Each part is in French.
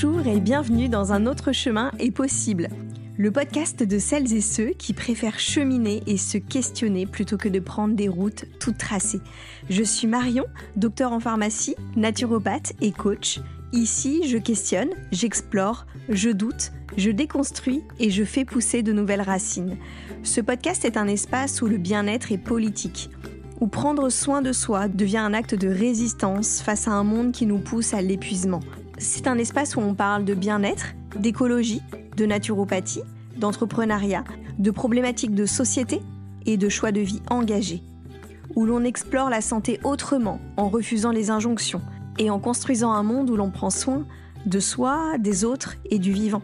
Bonjour et bienvenue dans Un autre chemin est possible, le podcast de celles et ceux qui préfèrent cheminer et se questionner plutôt que de prendre des routes toutes tracées. Je suis Marion, docteur en pharmacie, naturopathe et coach. Ici, je questionne, j'explore, je doute, je déconstruis et je fais pousser de nouvelles racines. Ce podcast est un espace où le bien-être est politique, où prendre soin de soi devient un acte de résistance face à un monde qui nous pousse à l'épuisement. C'est un espace où on parle de bien-être, d'écologie, de naturopathie, d'entrepreneuriat, de problématiques de société et de choix de vie engagés. Où l'on explore la santé autrement, en refusant les injonctions et en construisant un monde où l'on prend soin de soi, des autres et du vivant.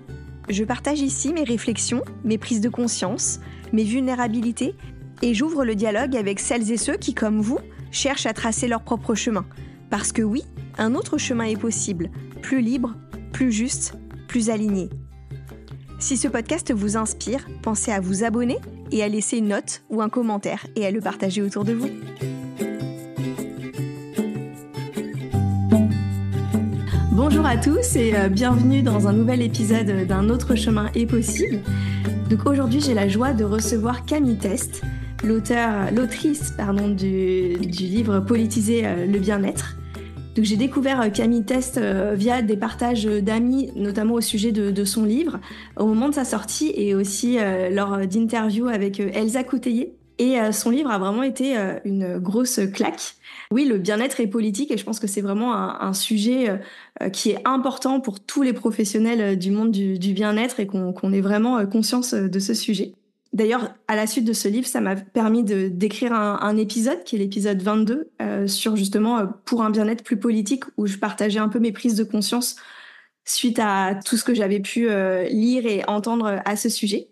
Je partage ici mes réflexions, mes prises de conscience, mes vulnérabilités et j'ouvre le dialogue avec celles et ceux qui, comme vous, cherchent à tracer leur propre chemin. Parce que oui, un autre chemin est possible, plus libre, plus juste, plus aligné. Si ce podcast vous inspire, pensez à vous abonner et à laisser une note ou un commentaire et à le partager autour de vous. Bonjour à tous et bienvenue dans un nouvel épisode d'Un autre chemin est possible. Donc aujourd'hui, j'ai la joie de recevoir Camille Test, l'autrice du livre Politiser le bien-être. Donc j'ai découvert Camille Test via des partages d'amis, notamment au sujet de son livre, au moment de sa sortie et aussi lors d'interviews avec Elsa Couteillé. Et son livre a vraiment été une grosse claque. Oui, le bien-être est politique et je pense que c'est vraiment un sujet qui est important pour tous les professionnels du monde du bien-être et qu'on ait vraiment conscience de ce sujet. D'ailleurs, à la suite de ce livre, ça m'a permis d'écrire un épisode, qui est l'épisode 22, sur justement pour un bien-être plus politique, où je partageais un peu mes prises de conscience suite à tout ce que j'avais pu lire et entendre à ce sujet.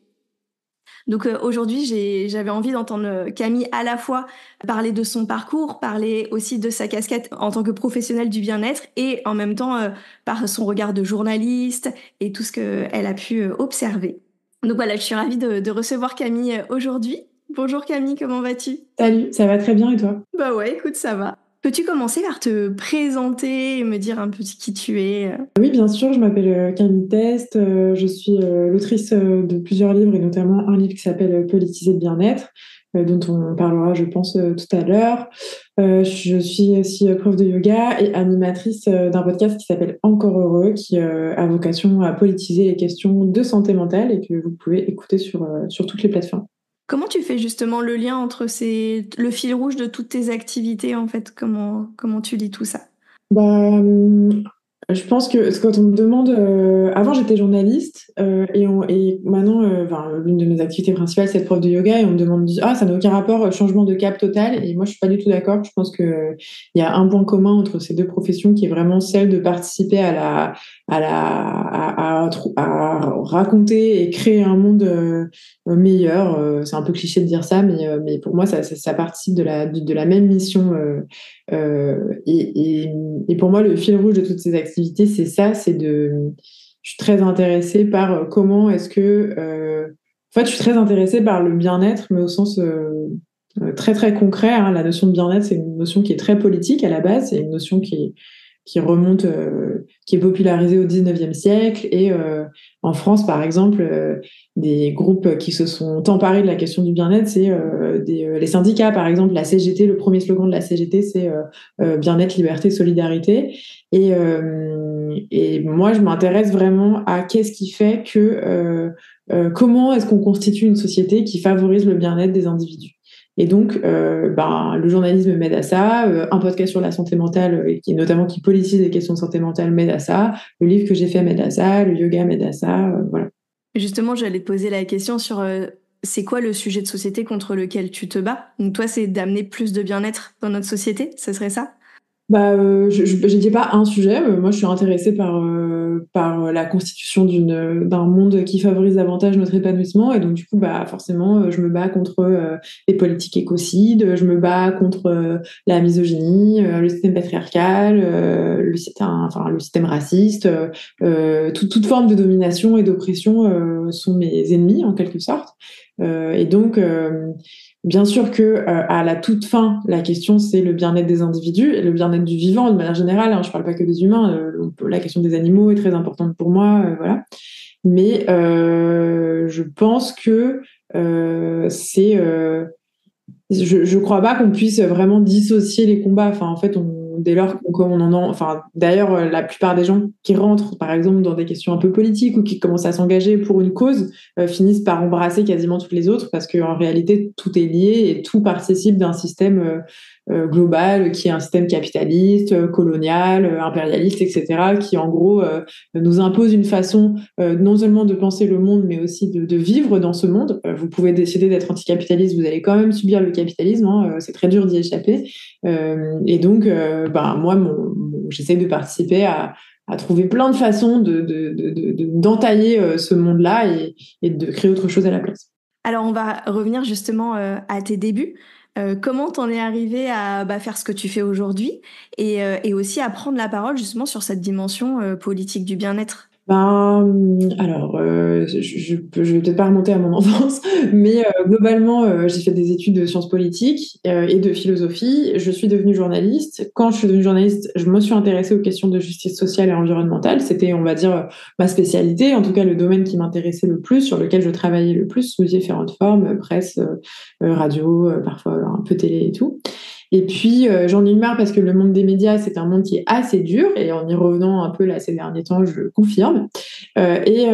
Donc aujourd'hui, j'avais envie d'entendre Camille à la fois parler de son parcours, parler aussi de sa casquette en tant que professionnelle du bien-être et en même temps par son regard de journaliste et tout ce qu'elle a pu observer. Donc voilà, je suis ravie de recevoir Camille aujourd'hui. Bonjour Camille, comment vas-tu ? Salut, ça va très bien et toi ? Bah ouais, écoute, ça va. Peux-tu commencer par te présenter et me dire un peu qui tu es ? Oui, bien sûr, je m'appelle Camille Test, je suis l'autrice de plusieurs livres et notamment un livre qui s'appelle Politiser le bien-être, dont on parlera, je pense, tout à l'heure. Je suis aussi prof de yoga et animatrice d'un podcast qui s'appelle Encore Heureux, qui a vocation à politiser les questions de santé mentale et que vous pouvez écouter sur toutes les plateformes. Comment tu fais justement le lien entre le fil rouge de toutes tes activités, en fait ? Comment tu lis tout ça ? Je pense que quand on me demande, avant j'étais journaliste et maintenant, l'une de mes activités principales c'est être prof de yoga et on me demande ça n'a aucun rapport, changement de cap total, et moi je suis pas du tout d'accord. Je pense que il y a un point commun entre ces deux professions qui est vraiment celle de participer à raconter et créer un monde meilleur. C'est un peu cliché de dire ça, mais pour moi ça participe de la même mission. Et pour moi, le fil rouge de toutes ces activités, c'est ça, je suis très intéressée par comment est-ce que, en fait, je suis très intéressée par le bien-être, mais au sens très très concret, hein. La notion de bien-être, c'est une notion qui est très politique à la base, c'est une notion qui remonte, qui est popularisée au 19e siècle. Et en France, par exemple, des groupes qui se sont emparés de la question du bien-être, c'est les syndicats, par exemple, la CGT. Le premier slogan de la CGT, c'est bien-être, liberté, solidarité. Et moi, je m'intéresse vraiment à qu'est-ce qui fait que, comment est-ce qu'on constitue une société qui favorise le bien-être des individus. Et donc, le journalisme m'aide à ça, un podcast sur la santé mentale, qui politise les questions de santé mentale, m'aide à ça, le livre que j'ai fait m'aide à ça, le yoga m'aide à ça, voilà. Justement, j'allais te poser la question sur c'est quoi le sujet de société contre lequel tu te bats ? Donc toi, c'est d'amener plus de bien-être dans notre société, ce serait ça ? Je dis pas un sujet, mais moi je suis intéressée par la constitution d'un monde qui favorise davantage notre épanouissement, et donc du coup forcément je me bats contre les politiques écocides, je me bats contre la misogynie, le système patriarcal, le système raciste, toute forme de domination et d'oppression sont mes ennemis en quelque sorte. Et donc, bien sûr que à la toute fin, la question c'est le bien-être des individus et le bien-être du vivant de manière générale. Hein, je parle pas que des humains. La question des animaux est très importante pour moi, voilà. Mais je pense que c'est je crois pas qu'on puisse vraiment dissocier les combats. Enfin, en fait, dès lors qu'on en a, enfin, d'ailleurs, la plupart des gens qui rentrent, par exemple, dans des questions un peu politiques ou qui commencent à s'engager pour une cause, finissent par embrasser quasiment toutes les autres parce qu'en réalité, tout est lié et tout participe d'un système global qui est un système capitaliste, colonial, impérialiste, etc., qui en gros nous impose une façon non seulement de penser le monde, mais aussi de vivre dans ce monde. Vous pouvez décider d'être anticapitaliste, vous allez quand même subir le capitalisme, hein, c'est très dur d'y échapper. Et donc, moi, j'essaie de participer à trouver plein de façons d'entailler ce monde-là et de créer autre chose à la place. Alors, on va revenir justement à tes débuts. Comment t'en es arrivé à faire ce que tu fais aujourd'hui et aussi à prendre la parole justement sur cette dimension politique du bien-être? Alors, je vais peut-être pas remonter à mon enfance, mais globalement, j'ai fait des études de sciences politiques et de philosophie. Je suis devenue journaliste. Quand je suis devenue journaliste, je me suis intéressée aux questions de justice sociale et environnementale. C'était, on va dire, ma spécialité, en tout cas le domaine qui m'intéressait le plus, sur lequel je travaillais le plus, sous différentes formes, presse, radio, parfois un peu télé et tout. Et puis, j'en ai eu marre parce que le monde des médias, c'est un monde qui est assez dur. Et en y revenant un peu là ces derniers temps, je confirme. Et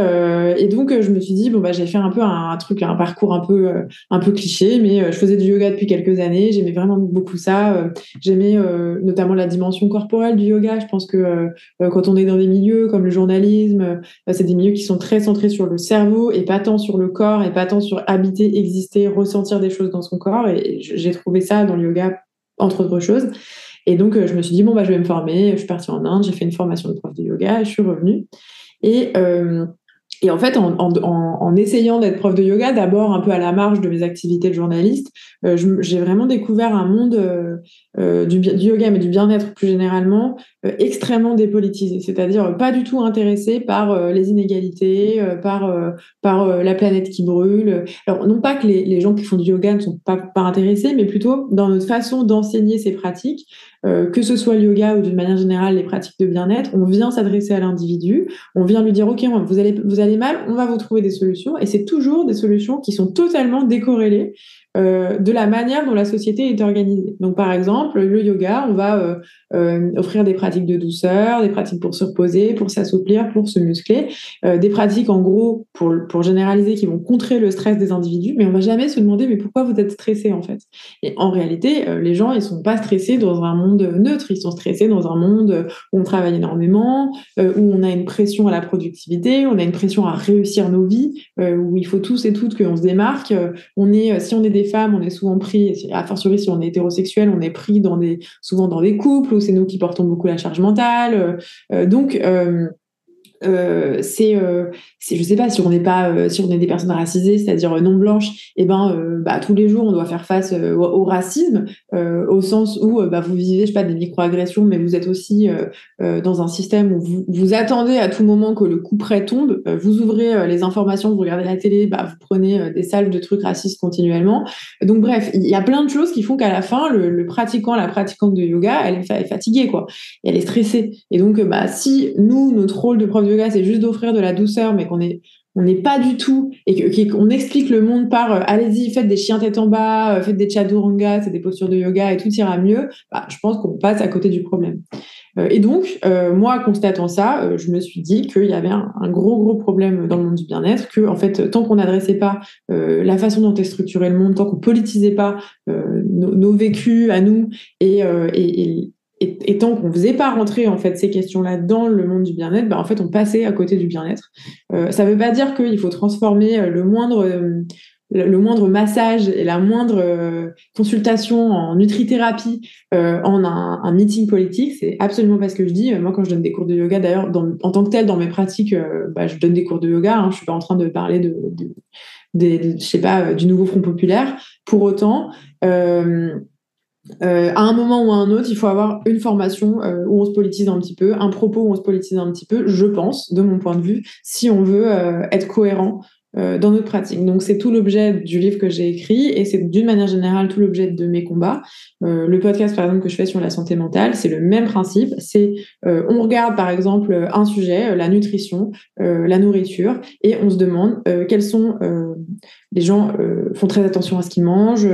donc, je me suis dit, j'ai fait un peu un parcours un peu cliché, mais je faisais du yoga depuis quelques années. J'aimais vraiment beaucoup ça. J'aimais notamment la dimension corporelle du yoga. Je pense que quand on est dans des milieux comme le journalisme, c'est des milieux qui sont très centrés sur le cerveau et pas tant sur le corps et pas tant sur habiter, exister, ressentir des choses dans son corps. Et j'ai trouvé ça dans le yoga entre autres choses. Et donc, je me suis dit, je vais me former. Je suis partie en Inde, j'ai fait une formation de prof de yoga et je suis revenue. Et en fait, en essayant d'être prof de yoga, d'abord un peu à la marge de mes activités de journaliste, j'ai vraiment découvert un monde du yoga, mais du bien-être plus généralement, extrêmement dépolitisé. C'est-à-dire pas du tout intéressé par les inégalités, par la planète qui brûle. Alors, non pas que les gens qui font du yoga ne sont pas intéressés, mais plutôt dans notre façon d'enseigner ces pratiques, que ce soit le yoga ou d'une manière générale les pratiques de bien-être, on vient s'adresser à l'individu, on vient lui dire, OK, vous allez mal, on va vous trouver des solutions. Et c'est toujours des solutions qui sont totalement décorrélées de la manière dont la société est organisée. Donc, par exemple, le yoga, on va offrir des pratiques de douceur, des pratiques pour se reposer, pour s'assouplir, pour se muscler, des pratiques, en gros, pour généraliser, qui vont contrer le stress des individus, mais on va jamais se demander, mais pourquoi vous êtes stressé, en fait? Et en réalité, les gens, ils sont pas stressés dans un monde neutre, ils sont stressés dans un monde où on travaille énormément, où on a une pression à la productivité, on a une pression à réussir nos vies, où il faut tous et toutes qu'on se démarque. Si on est des femmes, on est souvent pris, a fortiori si on est hétérosexuel, on est pris souvent dans des couples où c'est nous qui portons beaucoup la charge mentale. Je sais pas si on n'est pas si on est des personnes racisées, c'est-à-dire non blanches, tous les jours on doit faire face au racisme, au sens où vous vivez, je sais pas, des micro-agressions, mais vous êtes aussi dans un système où vous attendez à tout moment que le coup près tombe, vous ouvrez les informations, vous regardez la télé, vous prenez des salves de trucs racistes continuellement. Donc bref, il y a plein de choses qui font qu'à la fin le pratiquant, la pratiquante de yoga, elle est fatiguée, quoi, et elle est stressée. Et donc si nous, notre rôle de prof de yoga, c'est juste d'offrir de la douceur, mais on n'est pas du tout, et qu'on explique le monde par allez-y, faites des chiens tête en bas, faites des chaturanga, c'est des postures de yoga et tout ira mieux, je pense qu'on passe à côté du problème. Et donc, moi, constatant ça, je me suis dit qu'il y avait un gros problème dans le monde du bien-être, que en fait, tant qu'on n'adressait pas la façon dont est structuré le monde, tant qu'on politisait pas nos vécus à nous et tant qu'on ne faisait pas rentrer en fait ces questions-là dans le monde du bien-être, en fait on passait à côté du bien-être. Ça ne veut pas dire qu'il faut transformer le moindre massage et la moindre consultation en nutrithérapie en un meeting politique. C'est absolument pas ce que je dis. Moi, quand je donne des cours de yoga, d'ailleurs, en tant que tel, dans mes pratiques, je donne des cours de yoga. Je suis pas en train de parler je sais pas, du nouveau Front populaire. Pour autant, à un moment ou à un autre, il faut avoir une formation où on se politise un petit peu, un propos où on se politise un petit peu, je pense, de mon point de vue, si on veut être cohérent dans notre pratique. Donc c'est tout l'objet du livre que j'ai écrit et c'est d'une manière générale tout l'objet de mes combats. Le podcast par exemple que je fais sur la santé mentale, c'est le même principe. C'est on regarde par exemple un sujet, la nutrition, la nourriture, et on se demande quels sont les gens font très attention à ce qu'ils mangent.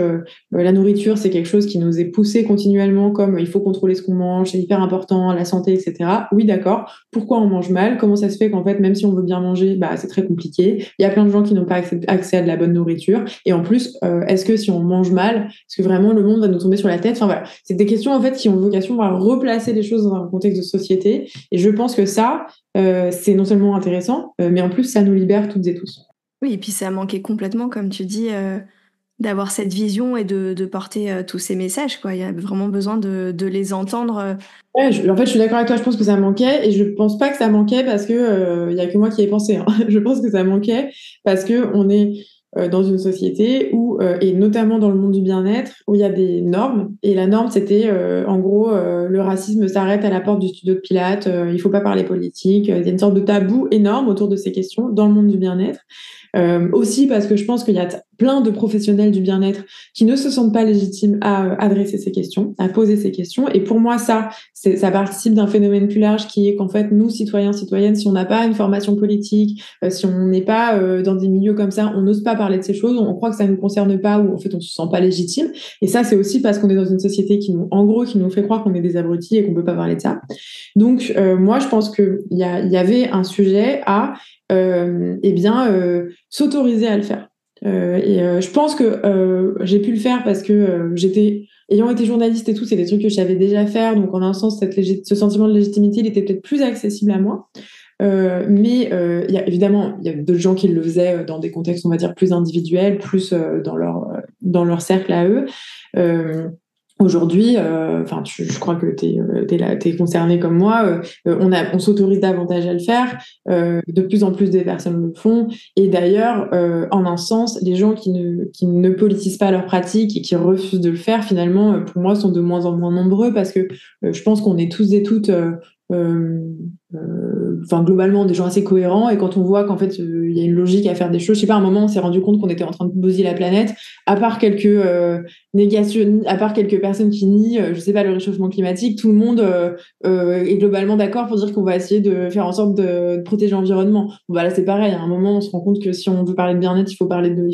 La nourriture, c'est quelque chose qui nous est poussé continuellement comme il faut contrôler ce qu'on mange, c'est hyper important, la santé, etc. Oui, d'accord. Pourquoi on mange mal? Comment ça se fait qu'en fait, même si on veut bien manger, bah, c'est très compliqué. Il y a plein de gens qui n'ont pas accès à de la bonne nourriture. Et en plus, est-ce que si on mange mal, est-ce que vraiment le monde va nous tomber sur la tête? Enfin voilà, c'est des questions en fait qui ont vocation à replacer les choses dans un contexte de société. Et je pense que ça, c'est non seulement intéressant, mais en plus, ça nous libère toutes et tous. Oui, et puis ça manquait complètement, comme tu dis, d'avoir cette vision et de porter tous ces messages, quoi. Il y a vraiment besoin de les entendre. Ouais, en fait, je suis d'accord avec toi. Je pense que ça manquait et je pense pas que ça manquait parce que y a que moi qui ai pensé, hein. Je pense que ça manquait parce que on est dans une société où et notamment dans le monde du bien-être où il y a des normes et la norme c'était en gros le racisme s'arrête à la porte du studio de Pilates. Il faut pas parler politique. Il y a une sorte de tabou énorme autour de ces questions dans le monde du bien-être. Aussi parce que je pense qu'il y a plein de professionnels du bien-être qui ne se sentent pas légitimes à adresser ces questions, à poser ces questions. Et pour moi, ça participe d'un phénomène plus large qui est qu'en fait, nous, citoyens, citoyennes, si on n'a pas une formation politique, si on n'est pas dans des milieux comme ça, on n'ose pas parler de ces choses, on croit que ça ne nous concerne pas ou en fait, on ne se sent pas légitime. Et ça, c'est aussi parce qu'on est dans une société en gros, qui nous fait croire qu'on est des abrutis et qu'on ne peut pas parler de ça. Donc, moi, je pense qu'il y avait un sujet à s'autoriser à le faire. Je pense que j'ai pu le faire parce que ayant été journaliste et tout, c'est des trucs que je savais déjà faire. Donc, en un sens, ce sentiment de légitimité, il était peut-être plus accessible à moi. Mais évidemment, il y a d'autres gens qui le faisaient dans des contextes, on va dire, plus individuels, plus dans leur cercle à eux. Aujourd'hui, je crois que t'es concerné comme moi. On s'autorise davantage à le faire. De plus en plus des personnes le font. Et d'ailleurs, en un sens, les gens qui ne politisent pas leur pratique et qui refusent de le faire, finalement, pour moi, sont de moins en moins nombreux parce que je pense qu'on est tous et toutes globalement des gens assez cohérents, et quand on voit qu'en fait il y a une logique à faire des choses, je sais pas, à un moment on s'est rendu compte qu'on était en train de bousiller la planète, à part quelques à part quelques personnes qui nient je sais pas, le réchauffement climatique, tout le monde est globalement d'accord pour dire qu'on va essayer de faire en sorte de protéger l'environnement. Bon, bah là c'est pareil, à un moment on se rend compte que si on veut parler de bien-être, il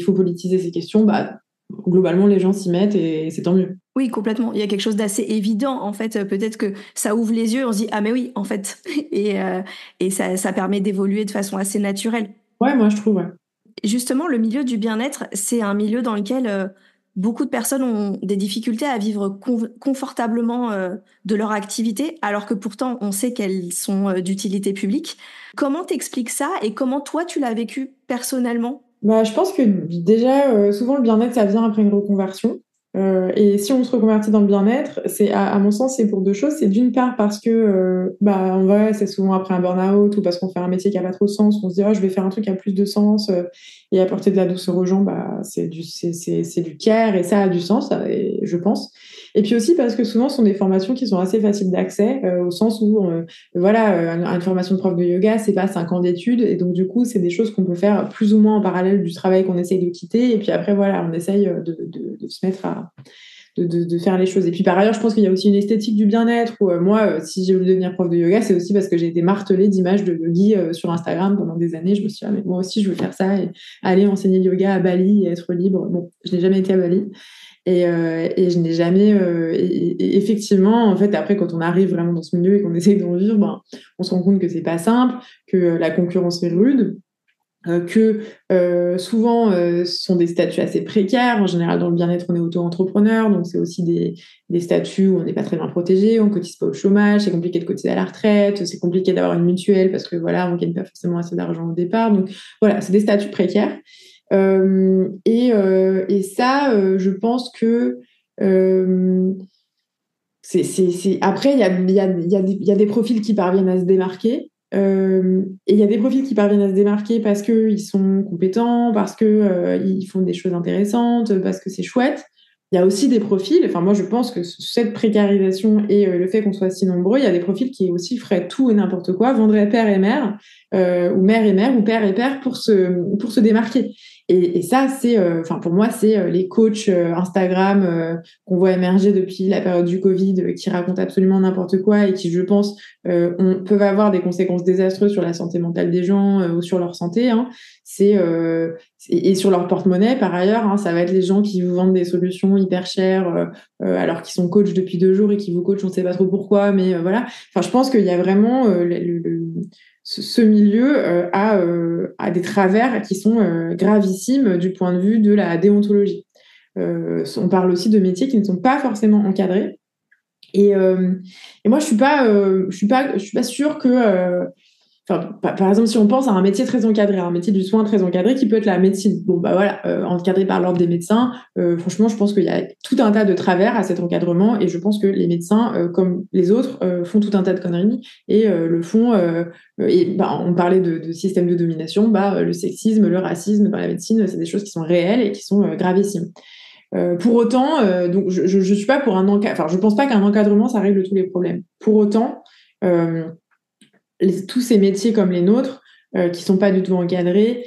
faut politiser ces questions. Bah globalement les gens s'y mettent et c'est tant mieux. Oui, complètement. Il y a quelque chose d'assez évident, en fait. Peut-être que ça ouvre les yeux, on se dit, ah mais oui, en fait. Et ça permet d'évoluer de façon assez naturelle. Ouais, moi je trouve, ouais. Justement, le milieu du bien-être, c'est un milieu dans lequel beaucoup de personnes ont des difficultés à vivre confortablement de leur activité, alors que pourtant, on sait qu'elles sont d'utilité publique. Comment t'expliques ça et comment toi, tu l'as vécu personnellement? Bah, je pense que déjà, souvent le bien-être, ça vient après une reconversion. Et si on se reconvertit dans le bien-être, à mon sens, c'est pour deux choses. C'est d'une part parce que, en vrai, c'est souvent après un burn-out ou parce qu'on fait un métier qui n'a pas trop de sens, on se dit, oh, je vais faire un truc qui a plus de sens et apporter de la douceur aux gens, bah, c'est du care et ça a du sens, je pense. Et puis aussi parce que souvent, ce sont des formations qui sont assez faciles d'accès, au sens où, une formation de prof de yoga, c'est pas 5 ans d'études. Et donc, du coup, c'est des choses qu'on peut faire plus ou moins en parallèle du travail qu'on essaye de quitter. Et puis après, voilà, on essaye de se mettre de faire les choses. Et puis par ailleurs, je pense qu'il y a aussi une esthétique du bien-être où moi, si j'ai voulu devenir prof de yoga, c'est aussi parce que j'ai été martelée d'images de yogis sur Instagram pendant des années. Je me suis dit, ah, mais moi aussi, je veux faire ça et aller enseigner le yoga à Bali et être libre. Bon, je n'ai jamais été à Bali. Et je n'ai jamais. Et effectivement, en fait, après, quand on arrive vraiment dans ce milieu et qu'on essaye d'en vivre, on se rend compte que c'est pas simple, que la concurrence est rude, que souvent ce sont des statuts assez précaires. En général, dans le bien-être, on est auto-entrepreneur, donc c'est aussi des statuts où on n'est pas très bien protégé, on cotise pas au chômage, c'est compliqué de cotiser à la retraite, c'est compliqué d'avoir une mutuelle parce que voilà, on gagne pas forcément assez d'argent au départ. Donc voilà, c'est des statuts précaires. Et ça, je pense que après, il y a des profils qui parviennent à se démarquer. Et il y a des profils qui parviennent à se démarquer parce qu'ils sont compétents, parce qu'ils font des choses intéressantes, parce que c'est chouette. il y a aussi des profils, enfin moi je pense que cette précarisation et le fait qu'on soit si nombreux, il y a des profils qui aussi feraient tout et n'importe quoi, vendraient père et mère, ou mère et mère, ou père et père pour se démarquer. Et ça, enfin pour moi, c'est les coachs Instagram qu'on voit émerger depuis la période du Covid, qui racontent absolument n'importe quoi et qui, je pense, peuvent avoir des conséquences désastreuses sur la santé mentale des gens ou sur leur santé. Hein. Et sur leur porte-monnaie, par ailleurs, hein, ça va être les gens qui vous vendent des solutions hyper chères, alors qu'ils sont coachs depuis 2 jours et qui vous coachent, on ne sait pas trop pourquoi, mais voilà. Enfin, je pense qu'il y a vraiment ce milieu a des travers qui sont gravissimes du point de vue de la déontologie. On parle aussi de métiers qui ne sont pas forcément encadrés. Et moi, je suis pas sûre que enfin, par exemple, si on pense à un métier très encadré, un métier du soin très encadré qui peut être la médecine, bon bah voilà, encadré par l'ordre des médecins, franchement, je pense qu'il y a tout un tas de travers à cet encadrement et je pense que les médecins, comme les autres, font tout un tas de conneries et le font. Et bah, on parlait de système de domination, bah le sexisme, le racisme dans la médecine, c'est des choses qui sont réelles et qui sont gravissimes. Pour autant, donc je suis pas pour enfin je pense pas qu'un encadrement ça règle tous les problèmes. Pour autant. Tous ces métiers comme les nôtres, qui sont pas du tout encadrés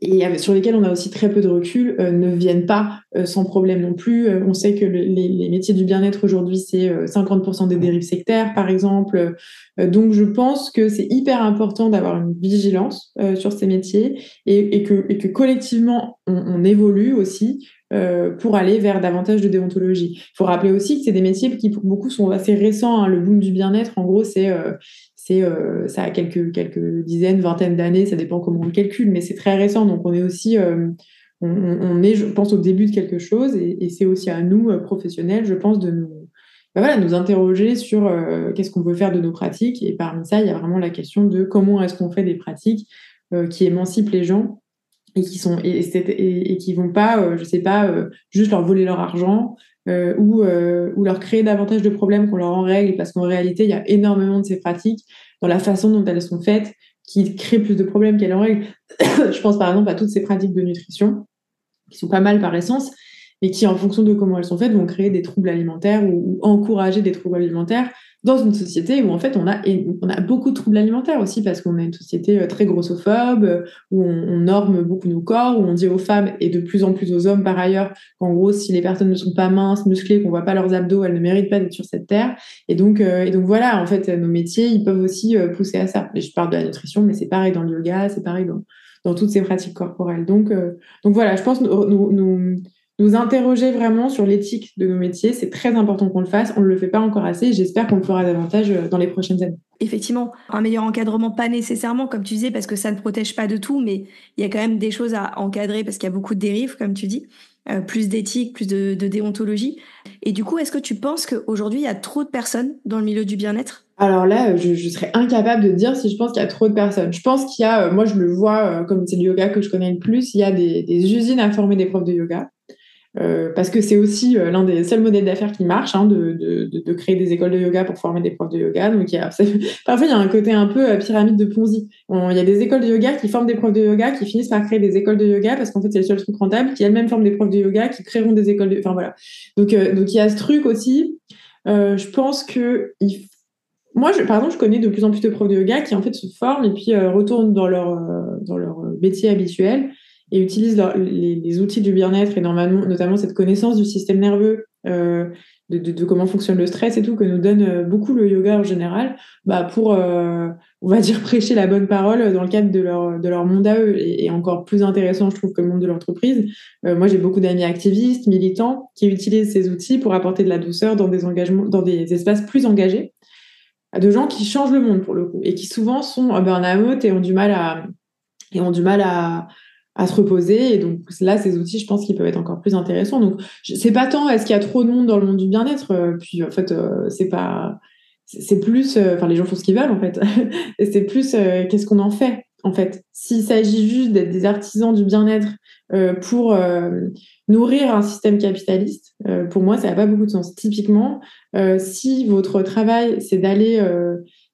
et sur lesquels on a aussi très peu de recul, ne viennent pas sans problème non plus. On sait que les métiers du bien-être aujourd'hui, c'est 50% des dérives sectaires, par exemple. Donc, je pense que c'est hyper important d'avoir une vigilance sur ces métiers et que collectivement, on évolue aussi pour aller vers davantage de déontologie. Il faut rappeler aussi que c'est des métiers qui, pour beaucoup, sont assez récents. Hein. Le boom du bien-être, en gros, ça a quelques dizaines, vingtaines d'années, ça dépend comment on le calcule, mais c'est très récent. Donc, on est aussi, on est, je pense, au début de quelque chose et c'est aussi à nous, professionnels, je pense, de nous interroger sur qu'est-ce qu'on veut faire de nos pratiques. Et parmi ça, il y a vraiment la question de comment est-ce qu'on fait des pratiques qui émancipent les gens et qui vont pas, je sais pas, juste leur voler leur argent ou leur créer davantage de problèmes qu'on leur en règle, parce qu'en réalité, il y a énormément de ces pratiques dans la façon dont elles sont faites qui créent plus de problèmes qu'elles en règlent. Je pense par exemple à toutes ces pratiques de nutrition qui sont pas mal par essence, mais qui, en fonction de comment elles sont faites, vont créer des troubles alimentaires ou encourager des troubles alimentaires dans une société où, en fait, on a beaucoup de troubles alimentaires aussi, parce qu'on a une société très grossophobe, où on norme beaucoup nos corps, où on dit aux femmes, et de plus en plus aux hommes par ailleurs, qu'en gros, si les personnes ne sont pas minces, musclées, qu'on voit pas leurs abdos, elles ne méritent pas d'être sur cette terre. Et donc voilà, en fait, nos métiers, ils peuvent aussi pousser à ça. Et je parle de la nutrition, mais c'est pareil dans le yoga, c'est pareil dans toutes ces pratiques corporelles. Donc voilà, je pense nous interroger vraiment sur l'éthique de nos métiers, c'est très important qu'on le fasse. On ne le fait pas encore assez et j'espère qu'on le fera davantage dans les prochaines années. Effectivement, un meilleur encadrement, pas nécessairement, comme tu disais, parce que ça ne protège pas de tout, mais il y a quand même des choses à encadrer parce qu'il y a beaucoup de dérives, comme tu dis, plus d'éthique, plus de déontologie. Et du coup, est-ce que tu penses qu'aujourd'hui, il y a trop de personnes dans le milieu du bien-être ? Alors là, je serais incapable de dire si je pense qu'il y a trop de personnes. Je pense qu'il y a, moi je le vois, comme c'est le yoga que je connais le plus, il y a des usines à former des profs de yoga. Parce que c'est aussi l'un des seuls modèles d'affaires qui marche, hein, de créer des écoles de yoga pour former des profs de yoga. Donc parfois il y a un côté un peu pyramide de Ponzi. Il y a des écoles de yoga qui forment des profs de yoga qui finissent par créer des écoles de yoga parce qu'en fait c'est le seul truc rentable, qui elles-mêmes forment des profs de yoga qui créeront des écoles de... Enfin voilà. Donc il y a ce truc aussi. Je pense que moi, par exemple, je connais de plus en plus de profs de yoga qui en fait se forment et puis retournent dans leur métier habituel et utilisent les outils du bien-être et notamment cette connaissance du système nerveux, de comment fonctionne le stress et tout, que nous donne beaucoup le yoga en général, pour, on va dire, prêcher la bonne parole dans le cadre de leur monde à eux. Et encore plus intéressant, je trouve, que le monde de l'entreprise. Moi, j'ai beaucoup d'amis activistes, militants, qui utilisent ces outils pour apporter de la douceur dans des engagements, dans des espaces plus engagés, de gens qui changent le monde pour le coup, et qui souvent sont en burn-out et ont du mal à se reposer. Et donc là, ces outils, je pense qu'ils peuvent être encore plus intéressants. Donc, c'est pas tant est-ce qu'il y a trop de monde dans le monde du bien-être, puis en fait, c'est plus, enfin, les gens font ce qu'ils veulent en fait. Et c'est plus, qu'est-ce qu'on en fait en fait. S'il s'agit juste d'être des artisans du bien-être pour nourrir un système capitaliste, pour moi, ça n'a pas beaucoup de sens. Typiquement, si votre travail, c'est d'aller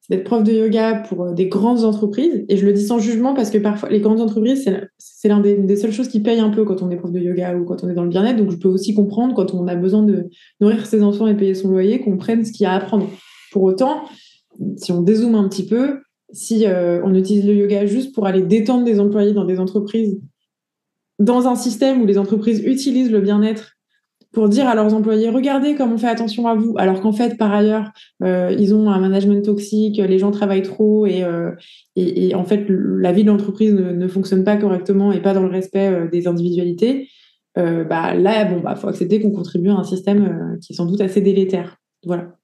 c'est d'être prof de yoga pour des grandes entreprises. Et je le dis sans jugement parce que parfois, les grandes entreprises, c'est l'un des seules choses qui payent un peu quand on est prof de yoga ou quand on est dans le bien-être. Donc, je peux aussi comprendre quand on a besoin de nourrir ses enfants et payer son loyer, qu'on prenne ce qu'il y a à apprendre. Pour autant, si on dézoome un petit peu, si on utilise le yoga juste pour aller détendre des employés dans des entreprises, dans un système où les entreprises utilisent le bien-être pour dire à leurs employés, regardez comme on fait attention à vous, alors qu'en fait, par ailleurs, ils ont un management toxique, les gens travaillent trop et en fait, la vie de l'entreprise ne fonctionne pas correctement et pas dans le respect des individualités, là, faut accepter qu'on contribue à un système qui est sans doute assez délétère. Voilà.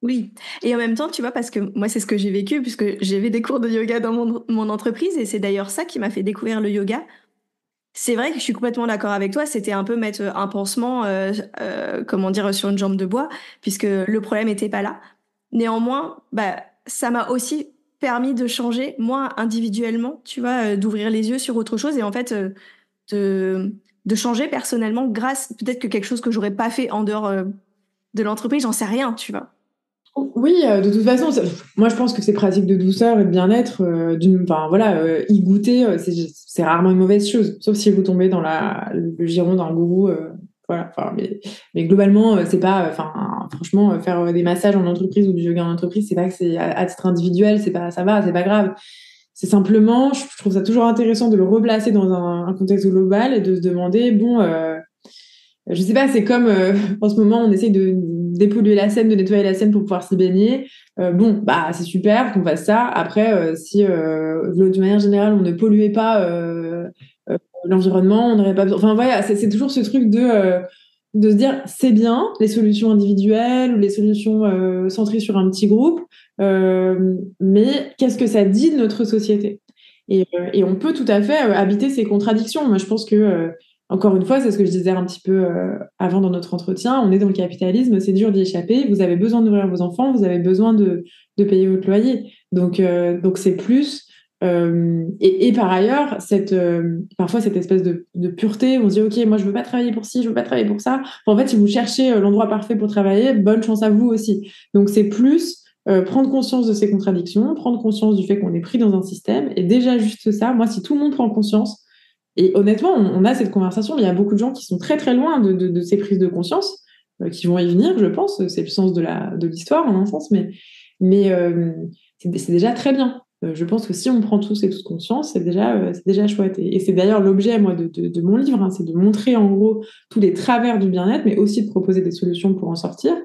Oui, et en même temps, tu vois, parce que moi, c'est ce que j'ai vécu, puisque j'avais des cours de yoga dans mon entreprise, et c'est d'ailleurs ça qui m'a fait découvrir le yoga. C'est vrai que je suis complètement d'accord avec toi, c'était un peu mettre un pansement, comment dire, sur une jambe de bois, puisque le problème était pas là. Néanmoins, ça m'a aussi permis de changer, moi, individuellement, tu vois, d'ouvrir les yeux sur autre chose et en fait, de changer personnellement grâce peut-être que quelque chose que j'aurais pas fait en dehors, de l'entreprise, j'en sais rien, tu vois? Oui, de toute façon, moi je pense que ces pratiques de douceur et de bien-être, y goûter, c'est rarement une mauvaise chose, sauf si vous tombez dans le giron d'un gourou, voilà. Mais globalement, c'est pas, franchement, faire des massages en entreprise ou du yoga en entreprise, c'est pas que c'est à titre individuel, c'est pas, ça va, c'est pas grave. C'est simplement, je trouve ça toujours intéressant de le replacer dans un contexte global et de se demander, bon, je sais pas, c'est comme en ce moment, on essaye de dépolluer la Seine, de nettoyer la Seine pour pouvoir s'y baigner. C'est super qu'on fasse ça. Après, si de manière générale, on ne polluait pas l'environnement, on n'aurait pas besoin. Enfin, voilà, c'est toujours ce truc de se dire, c'est bien, les solutions individuelles ou les solutions centrées sur un petit groupe, mais qu'est-ce que ça dit de notre société? Et on peut tout à fait habiter ces contradictions. Moi, je pense que encore une fois, c'est ce que je disais un petit peu avant dans notre entretien, on est dans le capitalisme, c'est dur d'y échapper, vous avez besoin de nourrir vos enfants, vous avez besoin de payer votre loyer. Donc c'est plus... et par ailleurs, parfois cette espèce de pureté, on se dit, OK, moi je veux pas travailler pour ci, je veux pas travailler pour ça. En fait, si vous cherchez l'endroit parfait pour travailler, bonne chance à vous aussi. Donc c'est plus prendre conscience de ces contradictions, prendre conscience du fait qu'on est pris dans un système, et déjà juste ça, moi si tout le monde prend conscience, et honnêtement, on a cette conversation, mais il y a beaucoup de gens qui sont très très loin de ces prises de conscience, qui vont y venir, je pense. C'est le sens de l'histoire, en un sens, mais c'est déjà très bien. Je pense que si on prend tous et toutes conscience, c'est déjà chouette. Et c'est d'ailleurs l'objet, moi, de mon livre, hein, c'est de montrer en gros tous les travers du bien-être, mais aussi de proposer des solutions pour en sortir.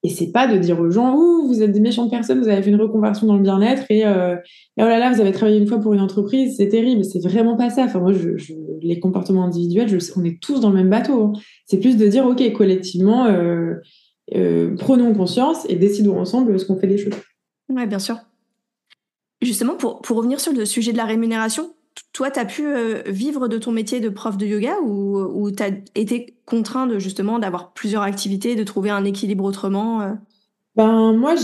Et c'est pas de dire aux gens, ouh, vous êtes des méchantes personnes, vous avez fait une reconversion dans le bien-être et oh là là, vous avez travaillé une fois pour une entreprise, c'est terrible. C'est vraiment pas ça. Enfin, moi, les comportements individuels, on est tous dans le même bateau, hein. C'est plus de dire, OK, collectivement, prenons conscience et décidons ensemble ce qu'on fait des choses. Ouais, bien sûr. Justement, pour revenir sur le sujet de la rémunération, toi, tu as pu vivre de ton métier de prof de yoga ou tu as été contraint justement d'avoir plusieurs activités, de trouver un équilibre autrement? Moi,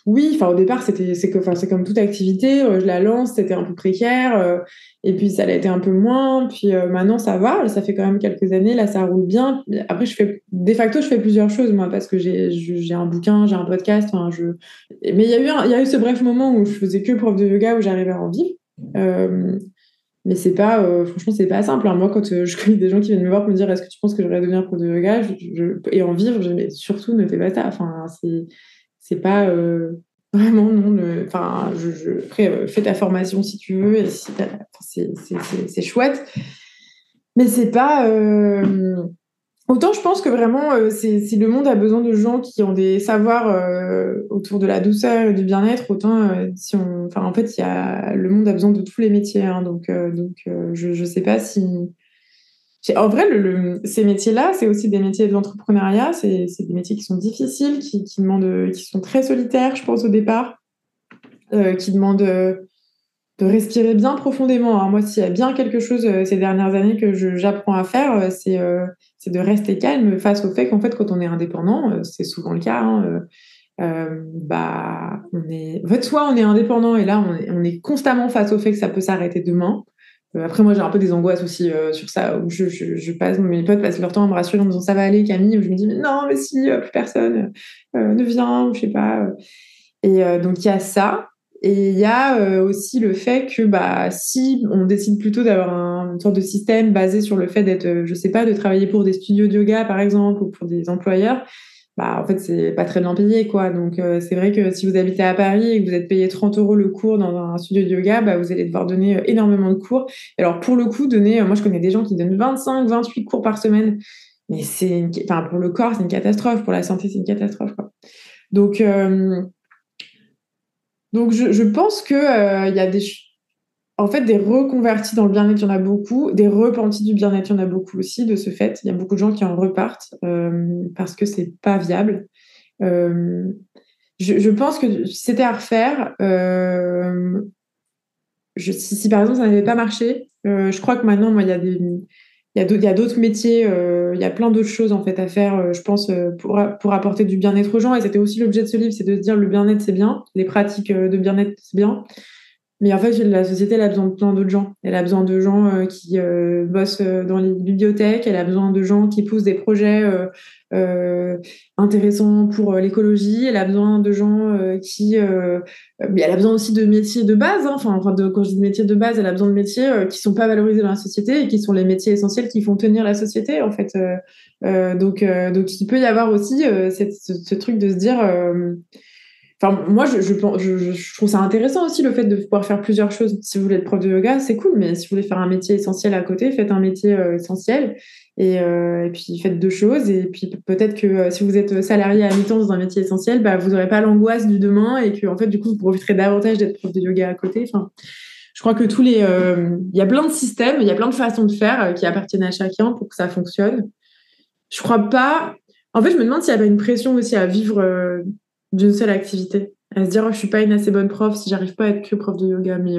oui, enfin au départ c'est comme toute activité, je la lance, c'était un peu précaire, et puis ça l'a été un peu moins, puis maintenant ça va, ça fait quand même quelques années, là ça roule bien. Après je fais plusieurs choses moi parce que j'ai un bouquin, j'ai un podcast, mais il y a eu ce bref moment où je faisais que prof de yoga où j'arrivais à en vivre. Mais c'est pas franchement c'est pas simple, hein. Moi quand je connais des gens qui viennent me voir pour me dire est-ce que tu penses que j'aurais devenir prof de yoga et en vivre, mais surtout ne fais pas ça, enfin c'est pas vraiment non. Après, fais ta formation si tu veux, et si c'est chouette, mais c'est pas. Autant je pense que vraiment, si le monde a besoin de gens qui ont des savoirs autour de la douceur et du bien-être, autant en fait, le monde a besoin de tous les métiers, hein. Je sais pas si. En vrai, ces métiers-là, c'est aussi des métiers de l'entrepreneuriat. C'est des métiers qui sont difficiles, qui sont très solitaires, je pense, au départ, qui demandent de respirer bien profondément, hein. Moi, s'il y a bien quelque chose ces dernières années que j'apprends à faire, c'est de rester calme face au fait qu'en fait, quand on est indépendant, c'est souvent le cas, hein, en fait, soit on est indépendant et là, on est constamment face au fait que ça peut s'arrêter demain. Après, moi, j'ai un peu des angoisses aussi sur ça, où je passe, mes potes passent leur temps à me rassurer en me disant ça va aller, Camille, où je me dis mais non, mais si, plus personne ne vient, ou je sais pas. Et donc, il y a ça. Et il y a aussi le fait que bah, si on décide plutôt d'avoir une sorte de système basé sur le fait d'être, je sais pas, de travailler pour des studios de yoga, par exemple, ou pour des employeurs, bah, en fait, c'est pas très bien payé, quoi. Donc, c'est vrai que si vous habitez à Paris et que vous êtes payé 30 € le cours dans un studio de yoga, bah, vous allez devoir donner énormément de cours. Et alors, pour le coup, moi, je connais des gens qui donnent 25, 28 cours par semaine. Mais enfin, pour le corps, c'est une catastrophe. Pour la santé, c'est une catastrophe, quoi. Donc, je pense que il y a en fait, des reconvertis dans le bien-être, il y en a beaucoup. Des repentis du bien-être, il y en a beaucoup aussi, de ce fait. Il y a beaucoup de gens qui en repartent parce que c'est pas viable. Euh, je pense que si c'était à refaire, si par exemple ça n'avait pas marché, je crois que maintenant, moi, il y a d'autres métiers, il y a plein d'autres choses en fait à faire, je pense, pour apporter du bien-être aux gens. Et c'était aussi l'objet de ce livre, c'est de se dire le bien-être, c'est bien, les pratiques de bien-être, c'est bien. Mais en fait, la société, elle a besoin de plein d'autres gens. Elle a besoin de gens qui bossent dans les bibliothèques. Elle a besoin de gens qui poussent des projets euh, intéressants pour l'écologie. Elle a besoin de gens mais elle a besoin aussi de métiers de base. Hein. Quand je dis métiers de base, elle a besoin de métiers qui sont pas valorisés dans la société et qui sont les métiers essentiels qui font tenir la société, en fait. Donc, il peut y avoir aussi ce truc de se dire... Enfin, moi, je trouve ça intéressant aussi le fait de pouvoir faire plusieurs choses. Si vous voulez être prof de yoga, c'est cool, mais si vous voulez faire un métier essentiel à côté, faites un métier essentiel et puis faites deux choses. Et puis peut-être que si vous êtes salarié à mi-temps dans un métier essentiel, bah, vous n'aurez pas l'angoisse du demain et que en fait, du coup, vous profiterez davantage d'être prof de yoga à côté. Enfin, je crois que il y a plein de systèmes, il y a plein de façons de faire qui appartiennent à chacun pour que ça fonctionne. Je crois pas. En fait, je me demande s'il y avait une pression aussi à vivre d'une seule activité. À se dire, oh, je suis pas une assez bonne prof si j'arrive pas à être que prof de yoga. Mais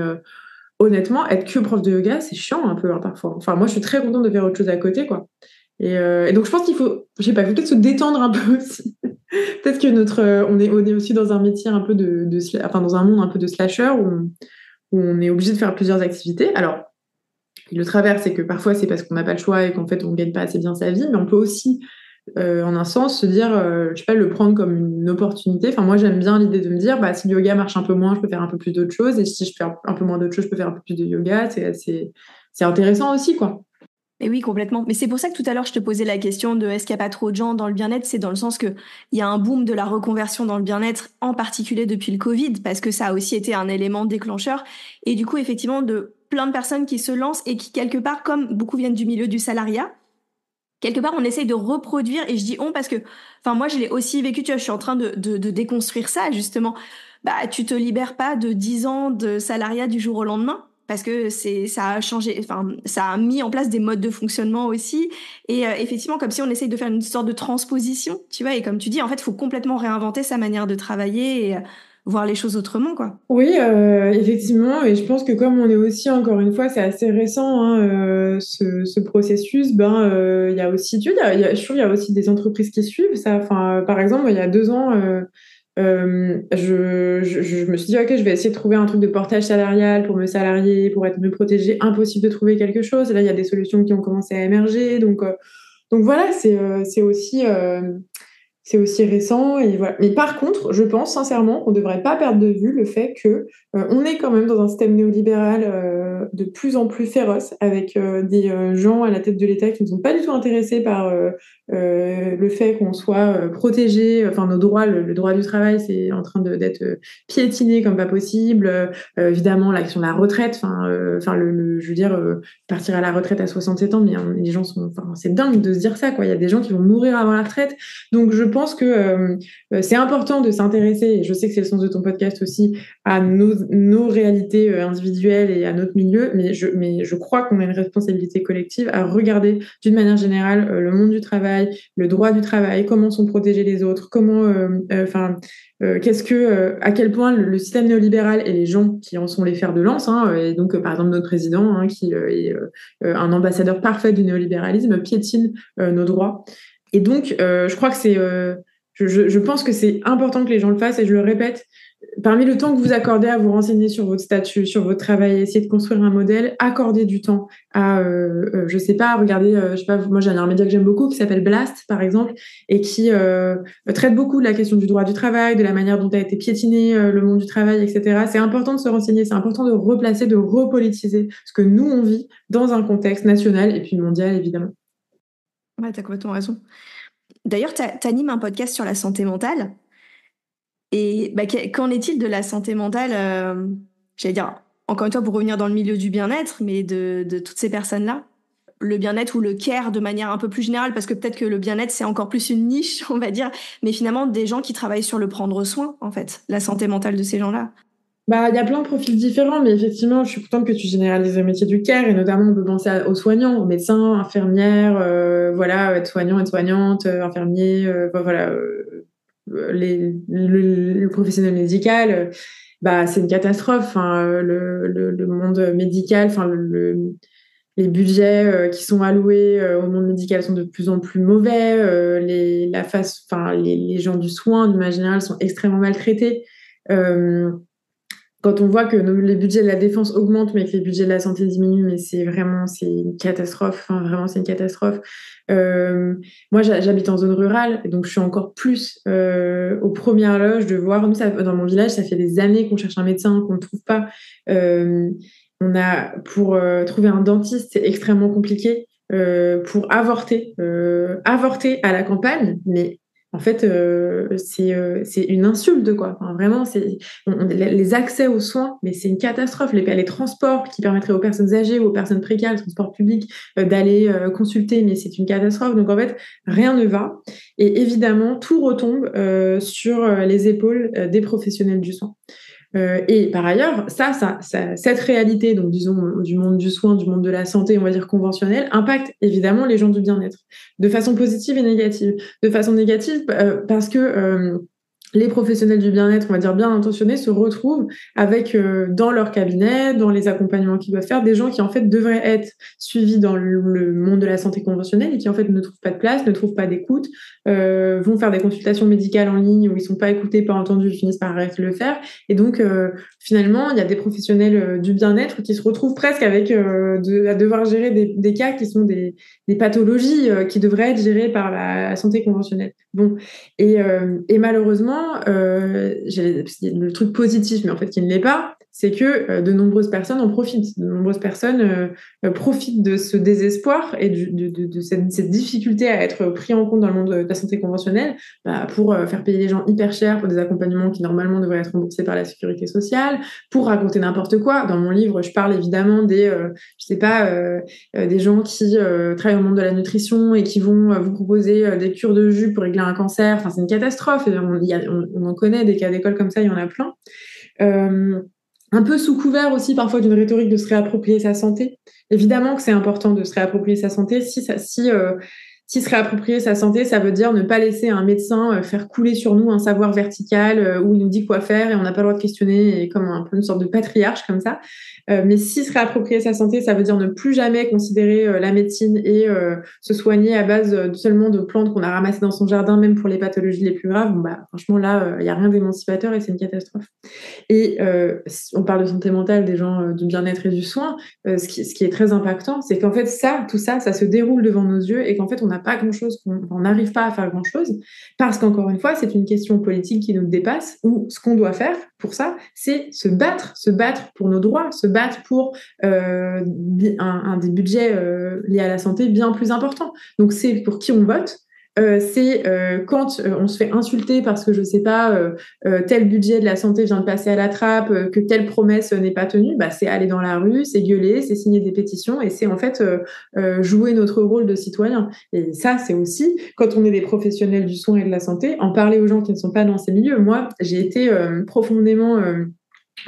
honnêtement, être que prof de yoga, c'est chiant un peu hein, parfois. Enfin, moi, je suis très contente de faire autre chose à côté, quoi. Et donc, je pense qu'il faut, je sais pas, il faut peut-être se détendre un peu aussi. Peut-être que on est aussi dans un métier un peu enfin, dans un monde un peu de slasher où on est obligé de faire plusieurs activités. Alors, le travers, c'est que parfois, c'est parce qu'on n'a pas le choix et qu'en fait, on ne gagne pas assez bien sa vie, mais on peut aussi, en un sens, se dire, je sais pas, le prendre comme une opportunité. Enfin, moi, j'aime bien l'idée de me dire, bah, si le yoga marche un peu moins, je peux faire un peu plus d'autres choses, et si je fais un peu moins d'autres choses, je peux faire un peu plus de yoga. C'est intéressant aussi, quoi. Mais oui, complètement. Mais c'est pour ça que tout à l'heure, je te posais la question de est-ce qu'il n'y a pas trop de gens dans le bien-être? C'est dans le sens qu'il y a un boom de la reconversion dans le bien-être, en particulier depuis le Covid, parce que ça a aussi été un élément déclencheur. Et du coup, effectivement, de plein de personnes qui se lancent et qui, quelque part, comme beaucoup viennent du milieu du salariat, quelque part, on essaye de reproduire, et je dis on parce que, enfin, moi, je l'ai aussi vécu, tu vois, je suis en train de déconstruire ça, justement. Bah, tu te libères pas de 10 ans de salariat du jour au lendemain, parce que ça a changé, enfin, ça a mis en place des modes de fonctionnement aussi. Et effectivement, comme si on essaye de faire une sorte de transposition, tu vois, et comme tu dis, en fait, il faut complètement réinventer sa manière de travailler et voir les choses autrement, quoi. Oui, effectivement, et je pense que comme on est aussi, encore une fois, c'est assez récent, hein, ce processus, il y a aussi, tu vois, je trouve qu'il y a aussi des entreprises qui suivent ça. Enfin, par exemple, il y a 2 ans, je me suis dit, ok, je vais essayer de trouver un truc de portage salarial pour me salarier, pour être mieux protégée. Impossible de trouver quelque chose. Et là, il y a des solutions qui ont commencé à émerger. Donc voilà, c'est aussi récent et voilà. Mais par contre, je pense sincèrement qu'on ne devrait pas perdre de vue le fait que on est quand même dans un système néolibéral de plus en plus féroce avec des gens à la tête de l'État qui ne sont pas du tout intéressés par le fait qu'on soit protégé, enfin nos droits, le droit du travail, c'est en train d'être piétiné comme pas possible. Évidemment, la question de la retraite, je veux dire, partir à la retraite à 67 ans, mais les gens c'est dingue de se dire ça, quoi. Il y a des gens qui vont mourir avant la retraite. Donc, je pense que c'est important de s'intéresser, et je sais que c'est le sens de ton podcast aussi, à nos réalités individuelles et à notre milieu, mais je crois qu'on a une responsabilité collective à regarder d'une manière générale le monde du travail, le droit du travail, comment sont protégés les autres, à quel point le système néolibéral et les gens qui en sont les fers de lance, hein, et donc par exemple notre président, hein, qui est un ambassadeur parfait du néolibéralisme, piétine nos droits. Et donc, je crois que je pense que c'est important que les gens le fassent, et je le répète, parmi le temps que vous accordez à vous renseigner sur votre statut, sur votre travail, essayer de construire un modèle, accordez du temps à, je sais pas, regarder, je sais pas, moi j'ai un média que j'aime beaucoup qui s'appelle Blast, par exemple, et qui traite beaucoup de la question du droit du travail, de la manière dont a été piétiné le monde du travail, etc. C'est important de se renseigner, c'est important de replacer, de repolitiser ce que nous, on vit dans un contexte national et puis mondial, évidemment. Ouais, t'as complètement raison. D'ailleurs, t'animes un podcast sur la santé mentale. Et bah, qu'en est-il de la santé mentale, j'allais dire, encore une fois, pour revenir dans le milieu du bien-être, mais de toutes ces personnes-là? Le bien-être ou le care de manière un peu plus générale, parce que peut-être que le bien-être, c'est encore plus une niche, on va dire, mais finalement, des gens qui travaillent sur le prendre soin, en fait, la santé mentale de ces gens-là. Bah, il y a plein de profils différents, mais effectivement, je suis contente que tu généralises le métier du care, et notamment, on peut penser aux soignants, aux médecins, infirmières, voilà, être soignant, être soignante, infirmier, voilà, le professionnel médical, bah, c'est une catastrophe. Hein, le monde médical, enfin, les budgets qui sont alloués au monde médical sont de plus en plus mauvais. Les gens du soin, d'une manière générale, sont extrêmement maltraités. Quand on voit que les budgets de la défense augmentent, mais que les budgets de la santé diminuent, mais c'est une catastrophe. Enfin, vraiment, c'est une catastrophe. Moi, j'habite en zone rurale, et donc je suis encore plus aux premières loges de voir. Nous, dans mon village, ça fait des années qu'on cherche un médecin, qu'on ne trouve pas. Pour trouver un dentiste, c'est extrêmement compliqué. Pour avorter à la campagne, mais en fait, c'est une insulte, quoi. Enfin, vraiment, les accès aux soins, mais c'est une catastrophe. Les transports qui permettraient aux personnes âgées ou aux personnes précaires, les transports publics, d'aller consulter, mais c'est une catastrophe. Donc, en fait, rien ne va. Et évidemment, tout retombe sur les épaules des professionnels du soin. Et par ailleurs, cette réalité, donc disons du monde du soin, du monde de la santé, on va dire conventionnel, impacte évidemment les gens du bien-être de façon positive et négative. De façon négative parce que les professionnels du bien-être, on va dire bien intentionnés, se retrouvent avec dans leur cabinet, dans les accompagnements qu'ils doivent faire, des gens qui en fait devraient être suivis dans le monde de la santé conventionnelle et qui en fait ne trouvent pas de place, ne trouvent pas d'écoute, vont faire des consultations médicales en ligne où ils sont pas écoutés, pas entendus, ils finissent par arrêter de le faire. Et donc finalement, il y a des professionnels du bien-être qui se retrouvent presque avec à devoir gérer des cas qui sont des pathologies qui devraient être gérées par la santé conventionnelle. Bon, et malheureusement, le truc positif, mais en fait qui ne l'est pas, c'est que de nombreuses personnes en profitent. De nombreuses personnes profitent de ce désespoir et de cette difficulté à être pris en compte dans le monde de la santé conventionnelle pour faire payer les gens hyper cher pour des accompagnements qui normalement devraient être remboursés par la sécurité sociale, pour raconter n'importe quoi. Dans mon livre, je parle évidemment des gens qui travaillent au monde de la nutrition et qui vont vous proposer des cures de jus pour régler un cancer. Enfin, c'est une catastrophe. On en connaît des cas d'école comme ça, il y en a plein. Un peu sous couvert aussi parfois d'une rhétorique de se réapproprier sa santé. Évidemment que c'est important de se réapproprier sa santé. Si se réapproprier sa santé, ça veut dire ne pas laisser un médecin faire couler sur nous un savoir vertical où il nous dit quoi faire et on n'a pas le droit de questionner, et comme un peu une sorte de patriarche comme ça. Mais si se réapproprier sa santé, ça veut dire ne plus jamais considérer la médecine et se soigner à base seulement de plantes qu'on a ramassées dans son jardin, même pour les pathologies les plus graves. Bon, franchement, là, il n'y a rien d'émancipateur et c'est une catastrophe. Et on parle de santé mentale, des gens du bien-être et du soin. Ce qui est très impactant, c'est qu'en fait, tout ça se déroule devant nos yeux et qu'en fait, on n'a pas grand-chose, on n'arrive pas à faire grand-chose parce qu'encore une fois, c'est une question politique qui nous dépasse où ce qu'on doit faire pour ça, c'est se battre pour nos droits, se battre pour un des budgets liés à la santé bien plus important. Donc, c'est pour qui on vote. C'est quand on se fait insulter parce que, je sais pas, tel budget de la santé vient de passer à la trappe, que telle promesse n'est pas tenue, c'est aller dans la rue, c'est gueuler, c'est signer des pétitions et c'est en fait jouer notre rôle de citoyen. Et ça, c'est aussi, quand on est des professionnels du soin et de la santé, en parler aux gens qui ne sont pas dans ces milieux. Moi, j'ai été profondément...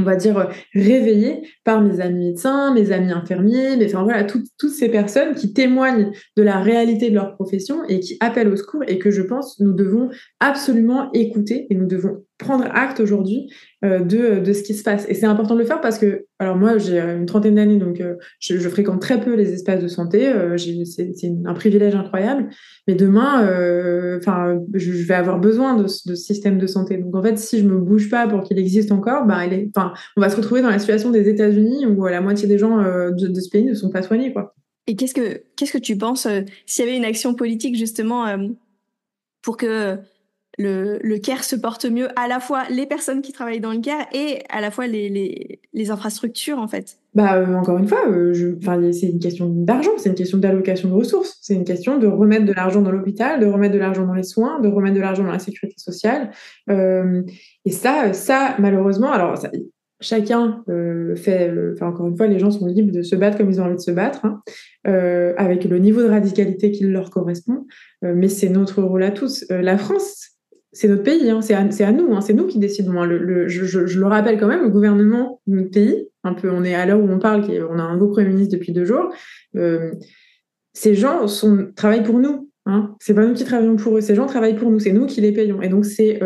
on va dire, réveillée par mes amis médecins, mes amis infirmiers, mais enfin voilà, toutes ces personnes qui témoignent de la réalité de leur profession et qui appellent au secours et que je pense nous devons absolument écouter et nous devons prendre acte aujourd'hui de ce qui se passe. Et c'est important de le faire parce que, alors moi, j'ai une trentaine d'années, donc je fréquente très peu les espaces de santé. C'est un privilège incroyable. Mais demain, je vais avoir besoin de ce système de santé. Donc en fait, si je me bouge pas pour qu'il existe encore, on va se retrouver dans la situation des États-Unis où la moitié des gens de ce pays ne sont pas soignés, quoi. Et qu'est-ce que tu penses s'il y avait une action politique justement pour que le care se porte mieux, à la fois les personnes qui travaillent dans le care et à la fois les infrastructures en fait? Encore une fois, c'est une question d'argent, c'est une question d'allocation de ressources, c'est une question de remettre de l'argent dans l'hôpital, de remettre de l'argent dans les soins, de remettre de l'argent dans la sécurité sociale. Et ça, malheureusement, alors ça, chacun encore une fois, les gens sont libres de se battre comme ils ont envie de se battre, hein, avec le niveau de radicalité qui leur correspond. Mais c'est notre rôle à tous. La France, c'est notre pays, hein, c'est à nous, hein, c'est nous qui décidons. Hein. Je le rappelle quand même, le gouvernement de notre pays, on est à l'heure où on parle, on a un nouveau Premier ministre depuis 2 jours, ces gens travaillent pour nous. Hein. C'est pas nous qui travaillons pour eux, ces gens travaillent pour nous, c'est nous qui les payons. Et donc c'est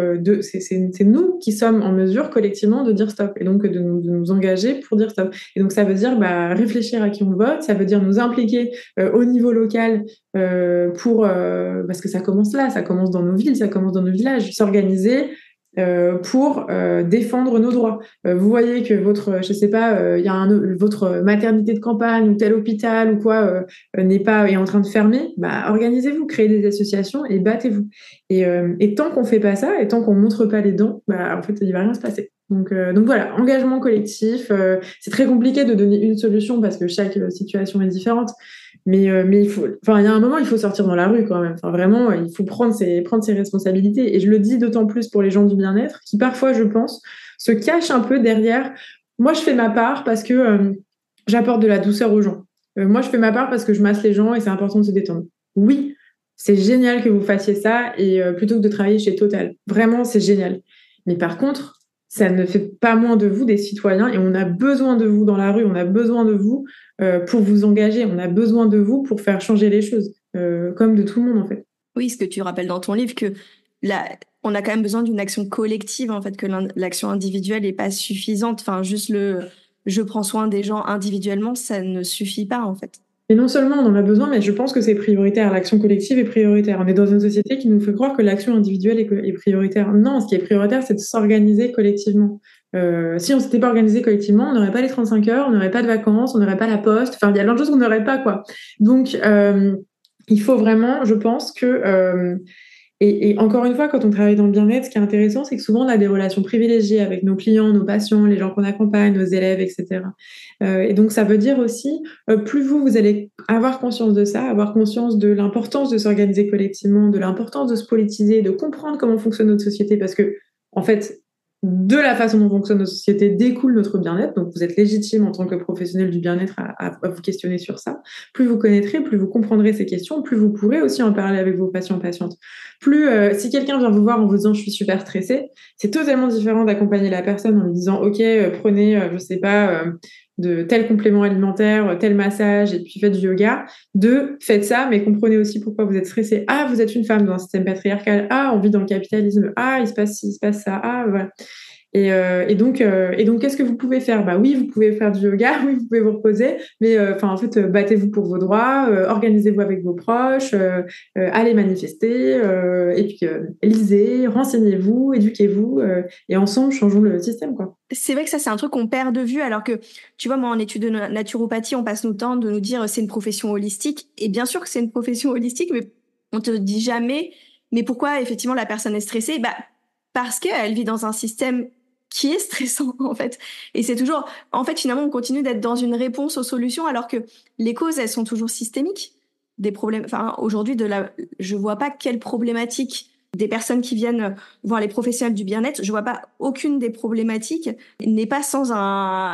nous qui sommes en mesure collectivement de dire stop, et donc de nous engager pour dire stop. Et donc ça veut dire réfléchir à qui on vote, ça veut dire nous impliquer au niveau local parce que ça commence là, ça commence dans nos villes, ça commence dans nos villages, s'organiser pour défendre nos droits. Vous voyez que votre maternité de campagne ou tel hôpital ou quoi est en train de fermer, organisez-vous, créez des associations et battez-vous. Et tant qu'on fait pas ça et tant qu'on montre pas les dents, en fait, il va rien se passer. Donc voilà, engagement collectif. C'est très compliqué de donner une solution parce que chaque situation est différente. Mais il y a un moment, il faut sortir dans la rue quand même. Enfin, vraiment, il faut prendre ses responsabilités. Et je le dis d'autant plus pour les gens du bien-être qui parfois, je pense, se cachent un peu derrière. Moi, je fais ma part parce que j'apporte de la douceur aux gens. Moi, je fais ma part parce que je masse les gens et c'est important de se détendre. Oui, c'est génial que vous fassiez ça et plutôt que de travailler chez Total. Vraiment, c'est génial. Mais par contre, ça ne fait pas moins de vous des citoyens et on a besoin de vous dans la rue, on a besoin de vous pour vous engager, on a besoin de vous pour faire changer les choses, comme de tout le monde en fait. Oui, ce que tu rappelles dans ton livre, que on a quand même besoin d'une action collective, en fait, que l'action individuelle n'est pas suffisante. Enfin, juste je prends soin des gens individuellement, ça ne suffit pas en fait. Et non seulement on en a besoin, mais je pense que c'est prioritaire. L'action collective est prioritaire. On est dans une société qui nous fait croire que l'action individuelle est prioritaire. Non, ce qui est prioritaire, c'est de s'organiser collectivement. Si on ne s'était pas organisé collectivement, on n'aurait pas les 35 heures, on n'aurait pas de vacances, on n'aurait pas la poste. Enfin, il y a plein de choses qu'on n'aurait pas, quoi. Donc, il faut vraiment, je pense que... Et encore une fois, quand on travaille dans le bien-être, ce qui est intéressant, c'est que souvent, on a des relations privilégiées avec nos clients, nos patients, les gens qu'on accompagne, nos élèves, etc. Et donc, ça veut dire aussi, plus vous allez avoir conscience de ça, avoir conscience de l'importance de s'organiser collectivement, de l'importance de se politiser, de comprendre comment fonctionne notre société, parce que, en fait, de la façon dont fonctionne notre société découle notre bien-être. Donc, vous êtes légitime en tant que professionnel du bien-être à vous questionner sur ça. Plus vous connaîtrez, plus vous comprendrez ces questions, plus vous pourrez aussi en parler avec vos patients, patientes. Plus, si quelqu'un vient vous voir en vous disant « je suis super stressée », c'est totalement différent d'accompagner la personne en lui disant « ok, prenez, je sais pas, de tel complément alimentaire, tel massage, et puis faites du yoga », de « faites ça, mais comprenez aussi pourquoi vous êtes stressée. Ah, vous êtes une femme dans un système patriarcal. Ah, on vit dans le capitalisme. Ah, il se passe ci, il se passe ça. Ah, voilà. » Et donc, qu'est-ce que vous pouvez faire? Oui, vous pouvez faire du yoga, oui, vous pouvez vous reposer, mais en fait, battez-vous pour vos droits, organisez-vous avec vos proches, allez manifester, et puis lisez, renseignez-vous, éduquez-vous, et ensemble, changeons le système, quoi. C'est vrai que ça, c'est un truc qu'on perd de vue, alors que, tu vois, moi, en études de naturopathie, on passe notre temps de nous dire c'est une profession holistique, et bien sûr que c'est une profession holistique, mais on te dit jamais, mais pourquoi, effectivement, la personne est stressée? Parce qu'elle vit dans un système qui est stressant, en fait. Et c'est toujours... En fait, finalement, on continue d'être dans une réponse aux solutions, alors que les causes, elles sont toujours systémiques. Des problèmes... Enfin, aujourd'hui, je vois pas quelle problématique des personnes qui viennent voir les professionnels du bien-être, je vois pas aucune des problématiques n'est pas sans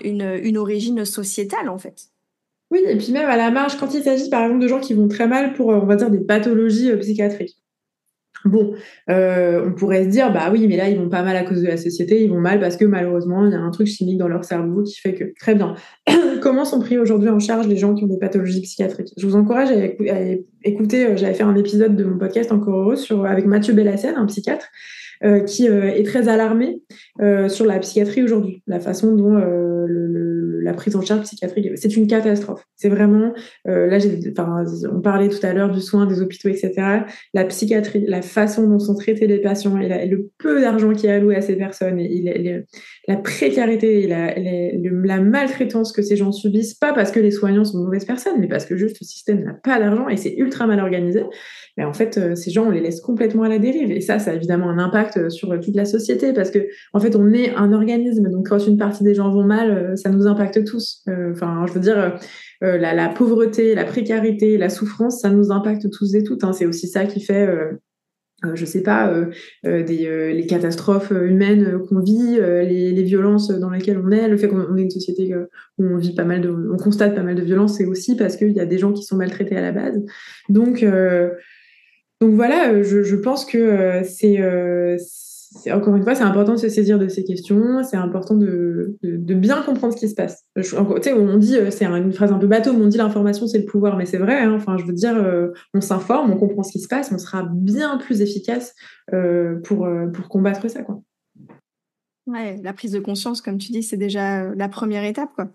une origine sociétale, en fait. Oui, et puis même à la marge, quand il s'agit, par exemple, de gens qui vont très mal pour, on va dire, des pathologies psychiatriques. Bon, on pourrait se dire, oui, mais là, ils vont pas mal à cause de la société, ils vont mal parce que malheureusement, il y a un truc chimique dans leur cerveau qui fait que... Très bien. Comment sont pris aujourd'hui en charge les gens qui ont des pathologies psychiatriques? Je vous encourage à écouter, j'avais fait un épisode de mon podcast Encore Heureux avec Mathieu Bellassène, un psychiatre, qui est très alarmée sur la psychiatrie aujourd'hui, la façon dont la prise en charge psychiatrique, c'est une catastrophe. C'est vraiment, là, on parlait tout à l'heure du soin des hôpitaux, etc. La psychiatrie, la façon dont sont traités les patients et le peu d'argent qui est alloué à ces personnes, la précarité et la maltraitance que ces gens subissent, pas parce que les soignants sont de mauvaises personnes, mais parce que juste le système n'a pas d'argent et c'est ultra mal organisé. Mais en fait, ces gens, on les laisse complètement à la dérive. Et ça a évidemment un impact sur toute la société parce que, en fait, on est un organisme. Donc, quand une partie des gens vont mal, ça nous impacte tous. Enfin, je veux dire, la pauvreté, la précarité, la souffrance, ça nous impacte tous et toutes. Hein. C'est aussi ça qui fait je sais pas, les catastrophes humaines qu'on vit, les violences dans lesquelles on est, le fait qu'on est une société où on constate pas mal de violences, c'est aussi parce qu'il y a des gens qui sont maltraités à la base. Donc voilà, je pense que encore une fois, c'est important de se saisir de ces questions, c'est important de bien comprendre ce qui se passe. Tu sais, on dit, c'est une phrase un peu bateau, mais on dit l'information, c'est le pouvoir, mais c'est vrai, hein, enfin, je veux dire, on s'informe, on comprend ce qui se passe, on sera bien plus efficace pour combattre ça, quoi. Ouais, la prise de conscience, comme tu dis, c'est déjà la première étape, quoi.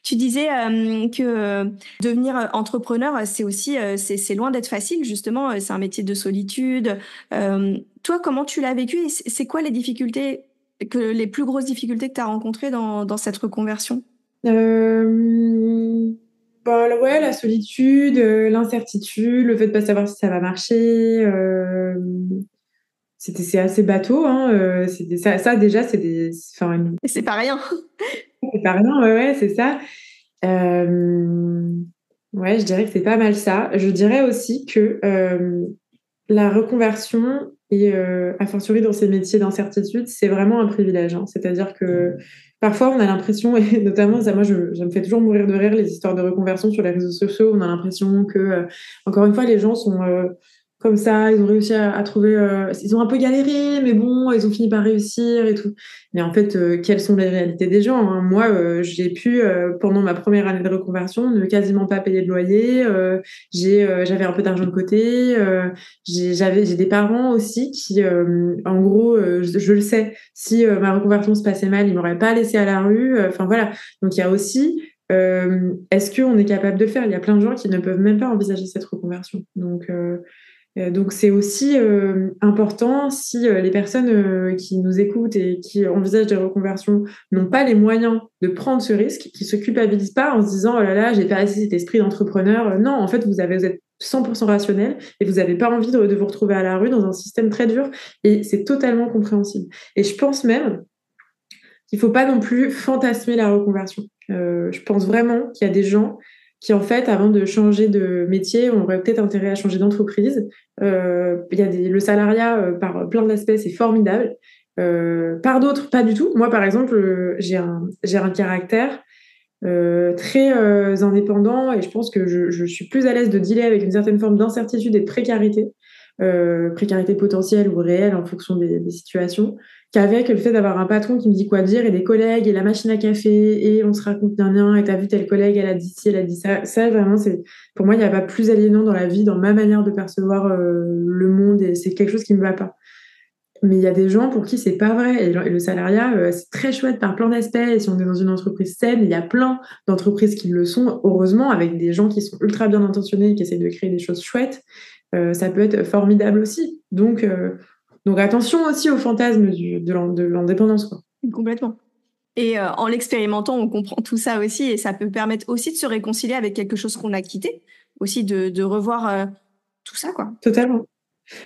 Tu disais que devenir entrepreneur, c'est aussi, c'est loin d'être facile, justement. C'est un métier de solitude. Toi, comment tu l'as vécu et c'est quoi les plus grosses difficultés que tu as rencontrées dans cette reconversion? Ouais, la solitude, l'incertitude, le fait de pas savoir si ça va marcher. C'est assez bateau, hein. Ça déjà, Et c'est pas rien. c'est pas rien, ouais, c'est ça. Ouais, je dirais que c'est pas mal ça. Je dirais aussi que la reconversion et a fortiori dans ces métiers d'incertitude, c'est vraiment un privilège, hein. C'est-à-dire que parfois on a l'impression, et notamment ça, moi je me fais toujours mourir de rire les histoires de reconversion sur les réseaux sociaux. On a l'impression que encore une fois les gens sont comme ça, ils ont réussi à trouver, ils ont un peu galéré, mais bon, ils ont fini par réussir et tout. Mais en fait, quelles sont les réalités des gens, hein? Moi, j'ai pu, pendant ma première année de reconversion, ne quasiment pas payer de loyer. J'avais un peu d'argent de côté. J'ai des parents aussi qui, en gros, je le sais, si ma reconversion se passait mal, ils m'auraient pas laissé à la rue. Enfin voilà. Donc il y a aussi, est-ce qu'on est capable de le faire? Il y a plein de gens qui ne peuvent même pas envisager cette reconversion. Donc c'est aussi important si les personnes qui nous écoutent et qui envisagent des reconversions n'ont pas les moyens de prendre ce risque, qui se culpabilisent pas en se disant oh là là, j'ai pas assez cet esprit d'entrepreneur. Non, en fait, vous êtes 100% rationnel et vous n'avez pas envie de vous retrouver à la rue dans un système très dur et c'est totalement compréhensible. Et je pense même qu'il faut pas non plus fantasmer la reconversion. Je pense vraiment qu'il y a des gens qui, en fait, avant de changer de métier, auraient peut-être intérêt à changer d'entreprise. Le salariat, par plein d'aspects, c'est formidable. Par d'autres, pas du tout. Moi, par exemple, j'ai un caractère très indépendant et je pense que je suis plus à l'aise de dealer avec une certaine forme d'incertitude et de précarité, précarité potentielle ou réelle en fonction des situations, qu'avec le fait d'avoir un patron qui me dit quoi dire et des collègues et la machine à café et on se raconte rien et t'as vu telle collègue, elle a dit ci, elle a dit ça. Ça, vraiment, pour moi, il n'y a pas plus aliénant dans la vie, dans ma manière de percevoir le monde et c'est quelque chose qui me va pas. Mais il y a des gens pour qui c'est pas vrai. Et le salariat, c'est très chouette par plein d'aspects. Et si on est dans une entreprise saine, il y a plein d'entreprises qui le sont, heureusement, avec des gens qui sont ultra bien intentionnés et qui essayent de créer des choses chouettes. Ça peut être formidable aussi. Donc attention aussi au fantasme de l'indépendance, quoi. Complètement. Et en l'expérimentant, on comprend tout ça aussi et ça peut permettre aussi de se réconcilier avec quelque chose qu'on a quitté, aussi de revoir tout ça, quoi. Totalement.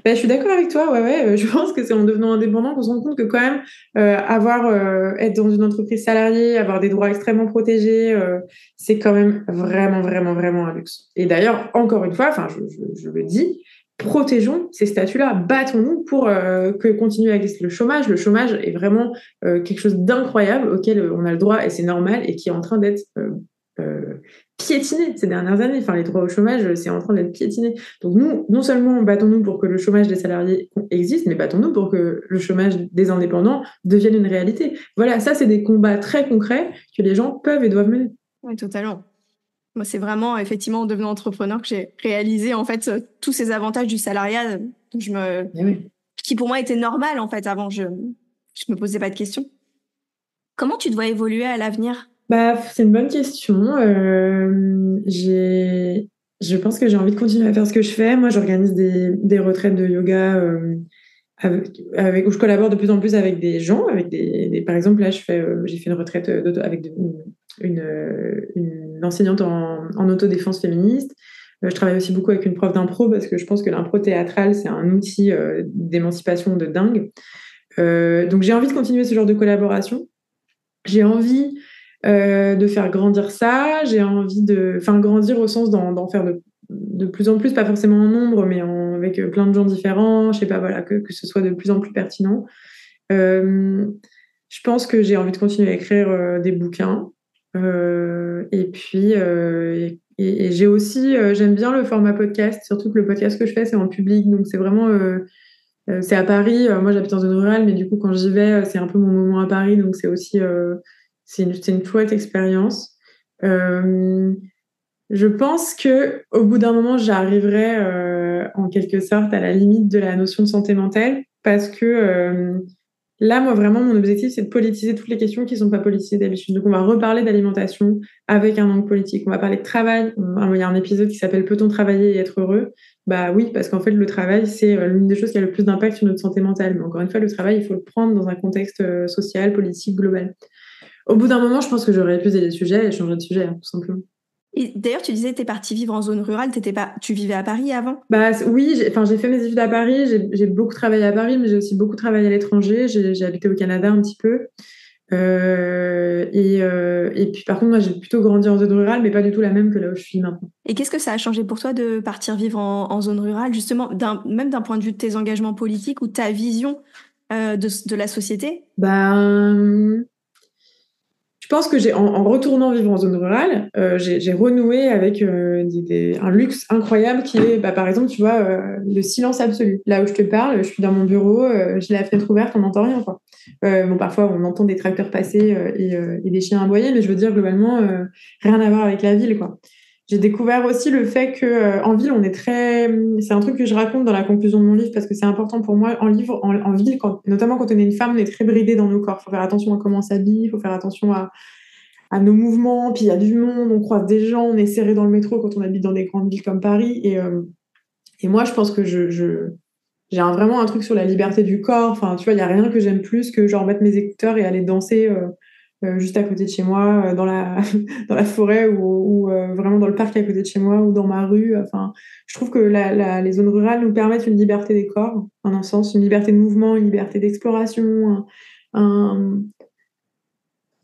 Ben, je suis d'accord avec toi, ouais. Je pense que c'est en devenant indépendant qu'on se rend compte que quand même, être dans une entreprise salariée, avoir des droits extrêmement protégés, c'est quand même vraiment, vraiment, vraiment un luxe. Et d'ailleurs, encore une fois, enfin, je le dis, protégeons ces statuts-là, battons-nous pour que continue à exister le chômage. Le chômage est vraiment quelque chose d'incroyable auquel on a le droit et c'est normal et qui est en train d'être piétiné ces dernières années. Enfin, les droits au chômage, c'est en train d'être piétiné. Donc nous, non seulement battons-nous pour que le chômage des salariés existe, mais battons-nous pour que le chômage des indépendants devienne une réalité. Voilà, ça, c'est des combats très concrets que les gens peuvent et doivent mener. Oui, totalement. Moi, c'est vraiment, effectivement, en devenant entrepreneur que j'ai réalisé, en fait, tous ces avantages du salariat. Je qui pour moi était normal en fait avant. Je me posais pas de questions. Comment tu te vois évoluer à l'avenir? Bah, c'est une bonne question. Je pense que j'ai envie de continuer à faire ce que je fais. Moi, j'organise des retraites de yoga où je collabore de plus en plus avec des gens. Par exemple, là, j'ai fait une retraite avec une enseignante en autodéfense féministe. Je travaille aussi beaucoup avec une prof d'impro parce que je pense que l'impro théâtrale, c'est un outil d'émancipation de dingue. Donc, j'ai envie de continuer ce genre de collaboration. J'ai envie de faire grandir ça. J'ai envie grandir au sens d'en faire de plus en plus, pas forcément en nombre, mais avec plein de gens différents. Je sais pas, voilà, que ce soit de plus en plus pertinent. Je pense que j'ai envie de continuer à écrire des bouquins. Et puis, et j'ai aussi, j'aime bien le format podcast, surtout que le podcast que je fais, c'est en public, donc c'est vraiment, c'est à Paris. Moi, j'habite en zone rurale, mais du coup, quand j'y vais, c'est un peu mon moment à Paris, donc c'est aussi, c'est une chouette expérience. Euh, je pense que au bout d'un moment, j'arriverai en quelque sorte à la limite de la notion de santé mentale, parce que là, moi, vraiment, mon objectif, c'est de politiser toutes les questions qui ne sont pas politisées d'habitude. Donc, on va reparler d'alimentation avec un angle politique. On va parler de travail. Il y a un épisode qui s'appelle Peut-on travailler et être heureux? Bah oui, parce qu'en fait, le travail, c'est l'une des choses qui a le plus d'impact sur notre santé mentale. Mais encore une fois, le travail, il faut le prendre dans un contexte social, politique, global. Au bout d'un moment, je pense que j'aurais épuisé les sujets et changé de sujet, hein, tout simplement. Et d'ailleurs, tu disais que tu es partie vivre en zone rurale, tu vivais à Paris avant? Bah, oui, j'ai fait mes études à Paris, j'ai beaucoup travaillé à Paris, mais j'ai aussi beaucoup travaillé à l'étranger. J'ai habité au Canada un petit peu. Et puis par contre, moi, j'ai plutôt grandi en zone rurale, mais pas du tout la même que là où je suis maintenant. Et qu'est-ce que ça a changé pour toi de partir vivre en zone rurale, justement, même d'un point de vue de tes engagements politiques ou ta vision de la société? Ben, je pense que en retournant vivre en zone rurale, j'ai renoué avec un luxe incroyable qui est, bah, par exemple, tu vois, le silence absolu. Là où je te parle, je suis dans mon bureau, j'ai la fenêtre ouverte, on n'entend rien, quoi. Bon, parfois, on entend des tracteurs passer et des chiens aboyer, mais je veux dire, globalement, rien à voir avec la ville, quoi. J'ai découvert aussi le fait que en ville, on est très. C'est un truc que je raconte dans la conclusion de mon livre parce que c'est important pour moi. En ville, notamment quand on est une femme, on est très bridé dans nos corps. Il faut faire attention à comment on s'habille, il faut faire attention à nos mouvements. Puis il y a du monde, on croise des gens, on est serré dans le métro quand on habite dans des grandes villes comme Paris. Et moi, je pense que j'ai vraiment un truc sur la liberté du corps. Enfin, tu vois, il n'y a rien que j'aime plus que genre mettre mes écouteurs et aller danser juste à côté de chez moi, dans la forêt ou vraiment dans le parc à côté de chez moi ou dans ma rue. Enfin, je trouve que les zones rurales nous permettent une liberté des corps, en un sens, une liberté de mouvement, une liberté d'exploration, un-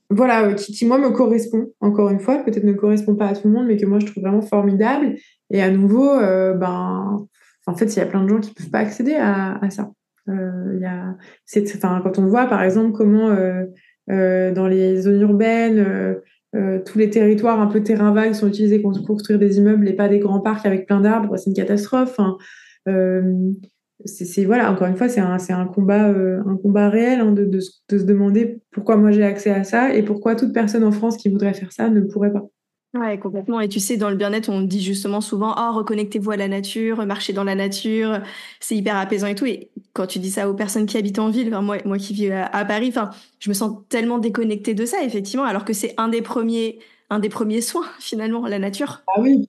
voilà, qui, moi, me correspond, encore une fois, peut-être ne correspond pas à tout le monde, mais que moi, je trouve vraiment formidable. Et à nouveau, en fait, il y a plein de gens qui ne peuvent pas accéder à ça. Enfin, quand on voit, par exemple, comment dans les zones urbaines, tous les territoires un peu terrain vague sont utilisés pour construire des immeubles et pas des grands parcs avec plein d'arbres, c'est une catastrophe. Enfin, euh, voilà, encore une fois, c'est un combat réel hein, de se demander pourquoi moi j'ai accès à ça et pourquoi toute personne en France qui voudrait faire ça ne pourrait pas. Ouais, complètement. Et tu sais, dans le bien-être, on dit justement souvent, oh, reconnectez-vous à la nature, marchez dans la nature, c'est hyper apaisant et tout. Et quand tu dis ça aux personnes qui habitent en ville, enfin, moi qui vis à Paris, enfin, je me sens tellement déconnectée de ça, effectivement, alors que c'est un des premiers soins, finalement, la nature. Ah oui,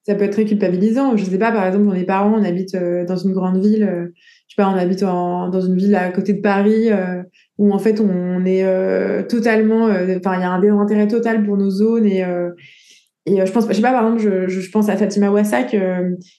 ça peut être très culpabilisant. Je sais pas, par exemple, pour mes parents, on habite dans une grande ville, je sais pas, on habite dans une ville à côté de Paris, où en fait on est totalement, enfin, il y a un désintérêt total pour nos zones et je pense, je sais pas, par exemple, je pense à Fatima Wassak,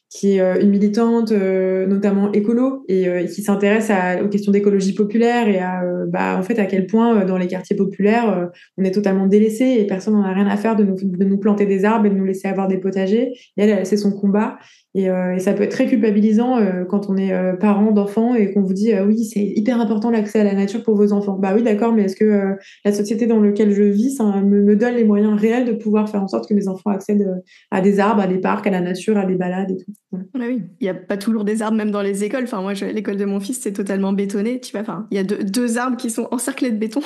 qui est une militante, notamment écolo, et qui s'intéresse aux questions d'écologie populaire et en fait, à quel point dans les quartiers populaires, on est totalement délaissé et personne n'en a rien à faire de nous planter des arbres et de nous laisser avoir des potagers. Et c'est son combat. Et ça peut être très culpabilisant quand on est parent d'enfants et qu'on vous dit oui, c'est hyper important l'accès à la nature pour vos enfants. Bah oui, d'accord, mais est-ce que la société dans laquelle je vis, ça me donne les moyens réels de pouvoir faire en sorte que mes enfants accèdent à des arbres, à des parcs, à la nature, à des balades et tout. Voilà. Ouais, oui, il n'y a pas toujours des arbres, même dans les écoles. Enfin, moi, l'école de mon fils, c'est totalement bétonné, tu vois. Enfin, il y a deux arbres qui sont encerclés de béton.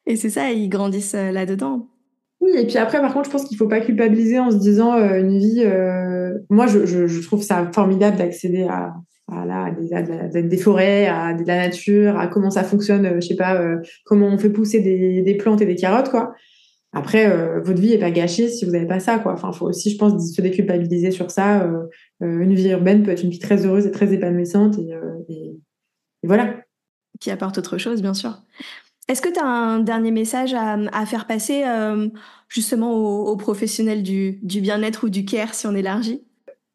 Et c'est ça, ils grandissent là-dedans. Oui, et puis après, par contre, je pense qu'il ne faut pas culpabiliser en se disant une vie. Moi, je trouve ça formidable d'accéder des forêts, à de la nature, à comment ça fonctionne, je sais pas, comment on fait pousser des plantes et des carottes, quoi. Après, votre vie est pas gâchée si vous n'avez pas ça, quoi. Enfin, faut aussi, je pense, se déculpabiliser sur ça. Une vie urbaine peut être une vie très heureuse et très épanouissante, et voilà. Qui apporte autre chose, bien sûr. Est-ce que tu as un dernier message à faire passer justement aux professionnels du bien-être ou du care, si on élargit?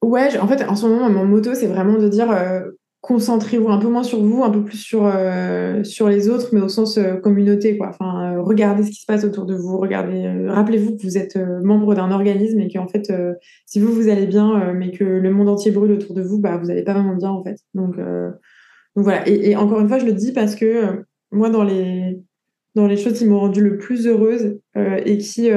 Ouais, en fait, en ce moment, mon motto, c'est vraiment de dire concentrez-vous un peu moins sur vous, un peu plus sur les autres, mais au sens communauté, quoi. Enfin, regardez ce qui se passe autour de vous, rappelez-vous que vous êtes membre d'un organisme et qu'en fait, si vous allez bien, mais que le monde entier brûle autour de vous, bah, vous n'allez pas vraiment bien, en fait. Donc voilà. Et encore une fois, je le dis parce que moi, dans les choses qui m'ont rendue le plus heureuse et qui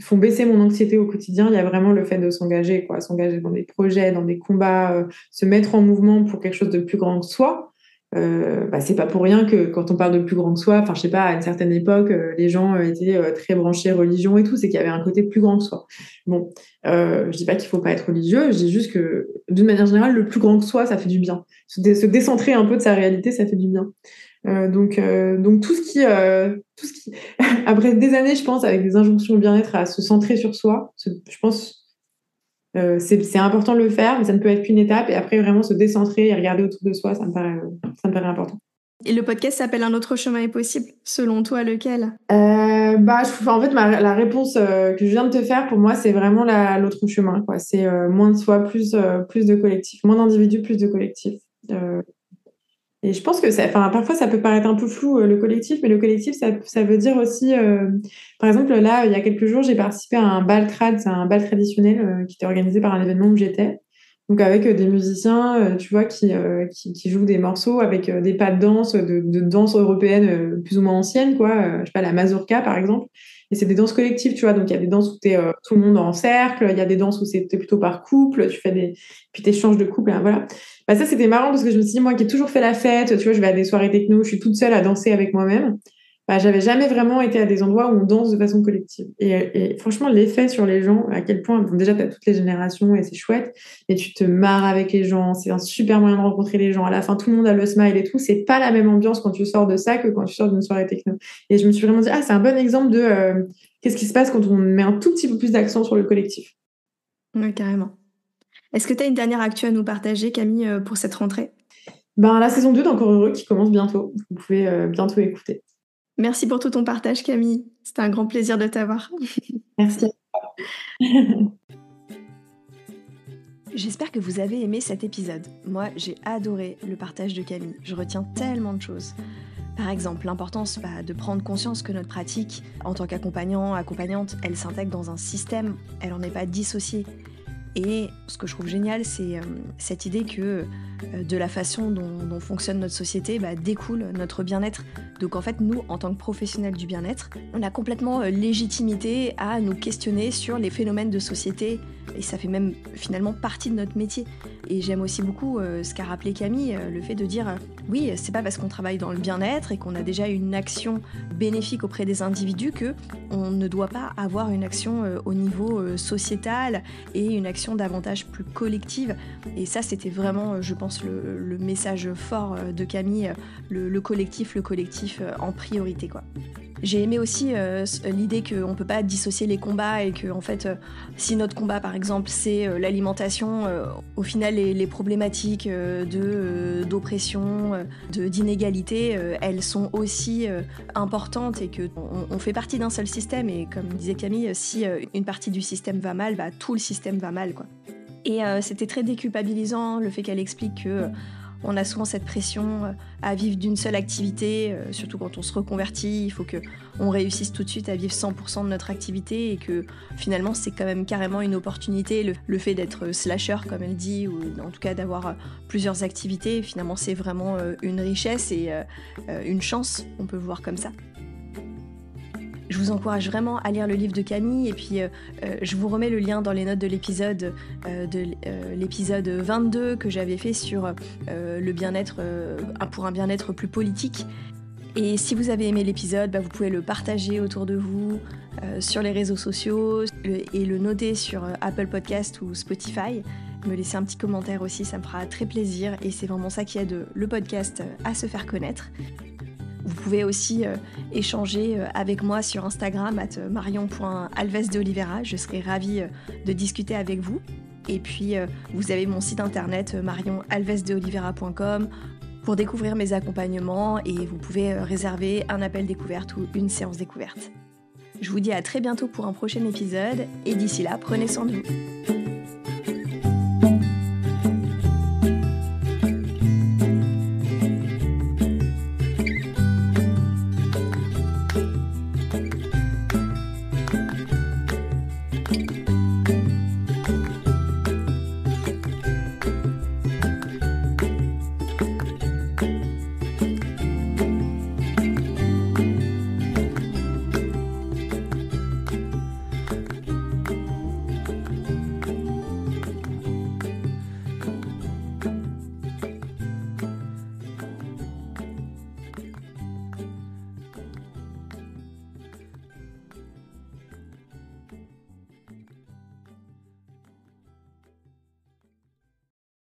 font baisser mon anxiété au quotidien, il y a vraiment le fait de s'engager, quoi. S'engager dans des projets, dans des combats, se mettre en mouvement pour quelque chose de plus grand que soi. C'est pas pour rien que quand on parle de plus grand que soi, enfin, je sais pas, à une certaine époque, les gens étaient très branchés religion et tout, c'est qu'il y avait un côté plus grand que soi. Bon, je dis pas qu'il faut pas être religieux, je dis juste que d'une manière générale, le plus grand que soi, ça fait du bien. Se décentrer un peu de sa réalité, ça fait du bien. Donc tout ce qui après des années, je pense, avec des injonctions au bien-être à se centrer sur soi, je pense c'est important de le faire, mais ça ne peut être qu'une étape. Et après, vraiment se décentrer et regarder autour de soi, ça me paraît important. Et le podcast s'appelle Un autre chemin est possible. Selon toi, lequel? En fait, la réponse que je viens de te faire, pour moi, c'est vraiment l'autre chemin, quoi. C'est moins de soi, plus de collectif. Moins d'individus, plus de collectif. Et je pense que parfois, ça peut paraître un peu flou, le collectif, mais le collectif, ça veut dire aussi... par exemple, là, il y a quelques jours, j'ai participé à un bal trad, c'est un bal traditionnel qui était organisé par un événement où j'étais. Donc avec des musiciens, tu vois, qui jouent des morceaux avec des pas de danse, de danse européenne plus ou moins ancienne, quoi. Je sais pas, la mazurka, par exemple. Et c'est des danses collectives, tu vois. Donc il y a des danses où t'es tout le monde en cercle, il y a des danses où t'es plutôt par couple, puis t'échanges de couple, hein, voilà. Bah ça, c'était marrant parce que je me suis dit, moi qui ai toujours fait la fête, tu vois, je vais à des soirées techno, je suis toute seule à danser avec moi-même. Bah, j'avais jamais vraiment été à des endroits où on danse de façon collective. Et franchement, l'effet sur les gens, à quel point, bon, déjà, tu as toutes les générations et c'est chouette, et tu te marres avec les gens, c'est un super moyen de rencontrer les gens. À la fin, tout le monde a le smile et tout. C'est pas la même ambiance quand tu sors de ça que quand tu sors d'une soirée techno. Et je me suis vraiment dit, c'est un bon exemple de qu'est-ce qui se passe quand on met un tout petit peu plus d'accent sur le collectif. Oui, carrément. Est-ce que tu as une dernière actu à nous partager, Camille, pour cette rentrée? La saison 2 d'Encore Heureux qui commence bientôt. Vous pouvez bientôt écouter. Merci pour tout ton partage, Camille. C'était un grand plaisir de t'avoir. Merci. J'espère que vous avez aimé cet épisode. Moi, j'ai adoré le partage de Camille. Je retiens tellement de choses. Par exemple, l'importance de prendre conscience que notre pratique, en tant qu'accompagnant, accompagnante, elle s'intègre dans un système, elle n'en est pas dissociée. Et ce que je trouve génial, c'est cette idée que de la façon dont fonctionne notre société découle notre bien-être. Donc en fait, nous, en tant que professionnels du bien-être, on a complètement légitimité à nous questionner sur les phénomènes de société, et ça fait même finalement partie de notre métier. Et j'aime aussi beaucoup ce qu'a rappelé Camille, le fait de dire oui, c'est pas parce qu'on travaille dans le bien-être et qu'on a déjà une action bénéfique auprès des individus que on ne doit pas avoir une action au niveau sociétal et une action davantage plus collective. Et ça, c'était vraiment, je pense, le message fort de Camille, le collectif en priorité, quoi. J'ai aimé aussi l'idée qu'on ne peut pas dissocier les combats et que en fait, si notre combat par exemple c'est l'alimentation, au final les problématiques d'oppression, d'inégalité, elles sont aussi importantes et qu'on fait partie d'un seul système et comme disait Camille, si une partie du système va mal, tout le système va mal, quoi. Et c'était très déculpabilisant le fait qu'elle explique que on a souvent cette pression à vivre d'une seule activité, surtout quand on se reconvertit, il faut qu'on réussisse tout de suite à vivre 100% de notre activité et que finalement c'est quand même carrément une opportunité, le fait d'être slasher comme elle dit, ou en tout cas d'avoir plusieurs activités, finalement c'est vraiment une richesse et une chance, on peut le voir comme ça. Je vous encourage vraiment à lire le livre de Camille et puis je vous remets le lien dans les notes de l'épisode 22 que j'avais fait sur le bien-être pour un bien-être plus politique. Et si vous avez aimé l'épisode, vous pouvez le partager autour de vous sur les réseaux sociaux et le noter sur Apple Podcast ou Spotify. me laisser un petit commentaire aussi, ça me fera très plaisir et c'est vraiment ça qui aide le podcast à se faire connaître. Vous pouvez aussi échanger avec moi sur Instagram @marion.alvesdeoliveira. Je serai ravie de discuter avec vous. Et puis, vous avez mon site internet marionalvesdeoliveira.com pour découvrir mes accompagnements et vous pouvez réserver un appel découverte ou une séance découverte. Je vous dis à très bientôt pour un prochain épisode et d'ici là, prenez soin de vous.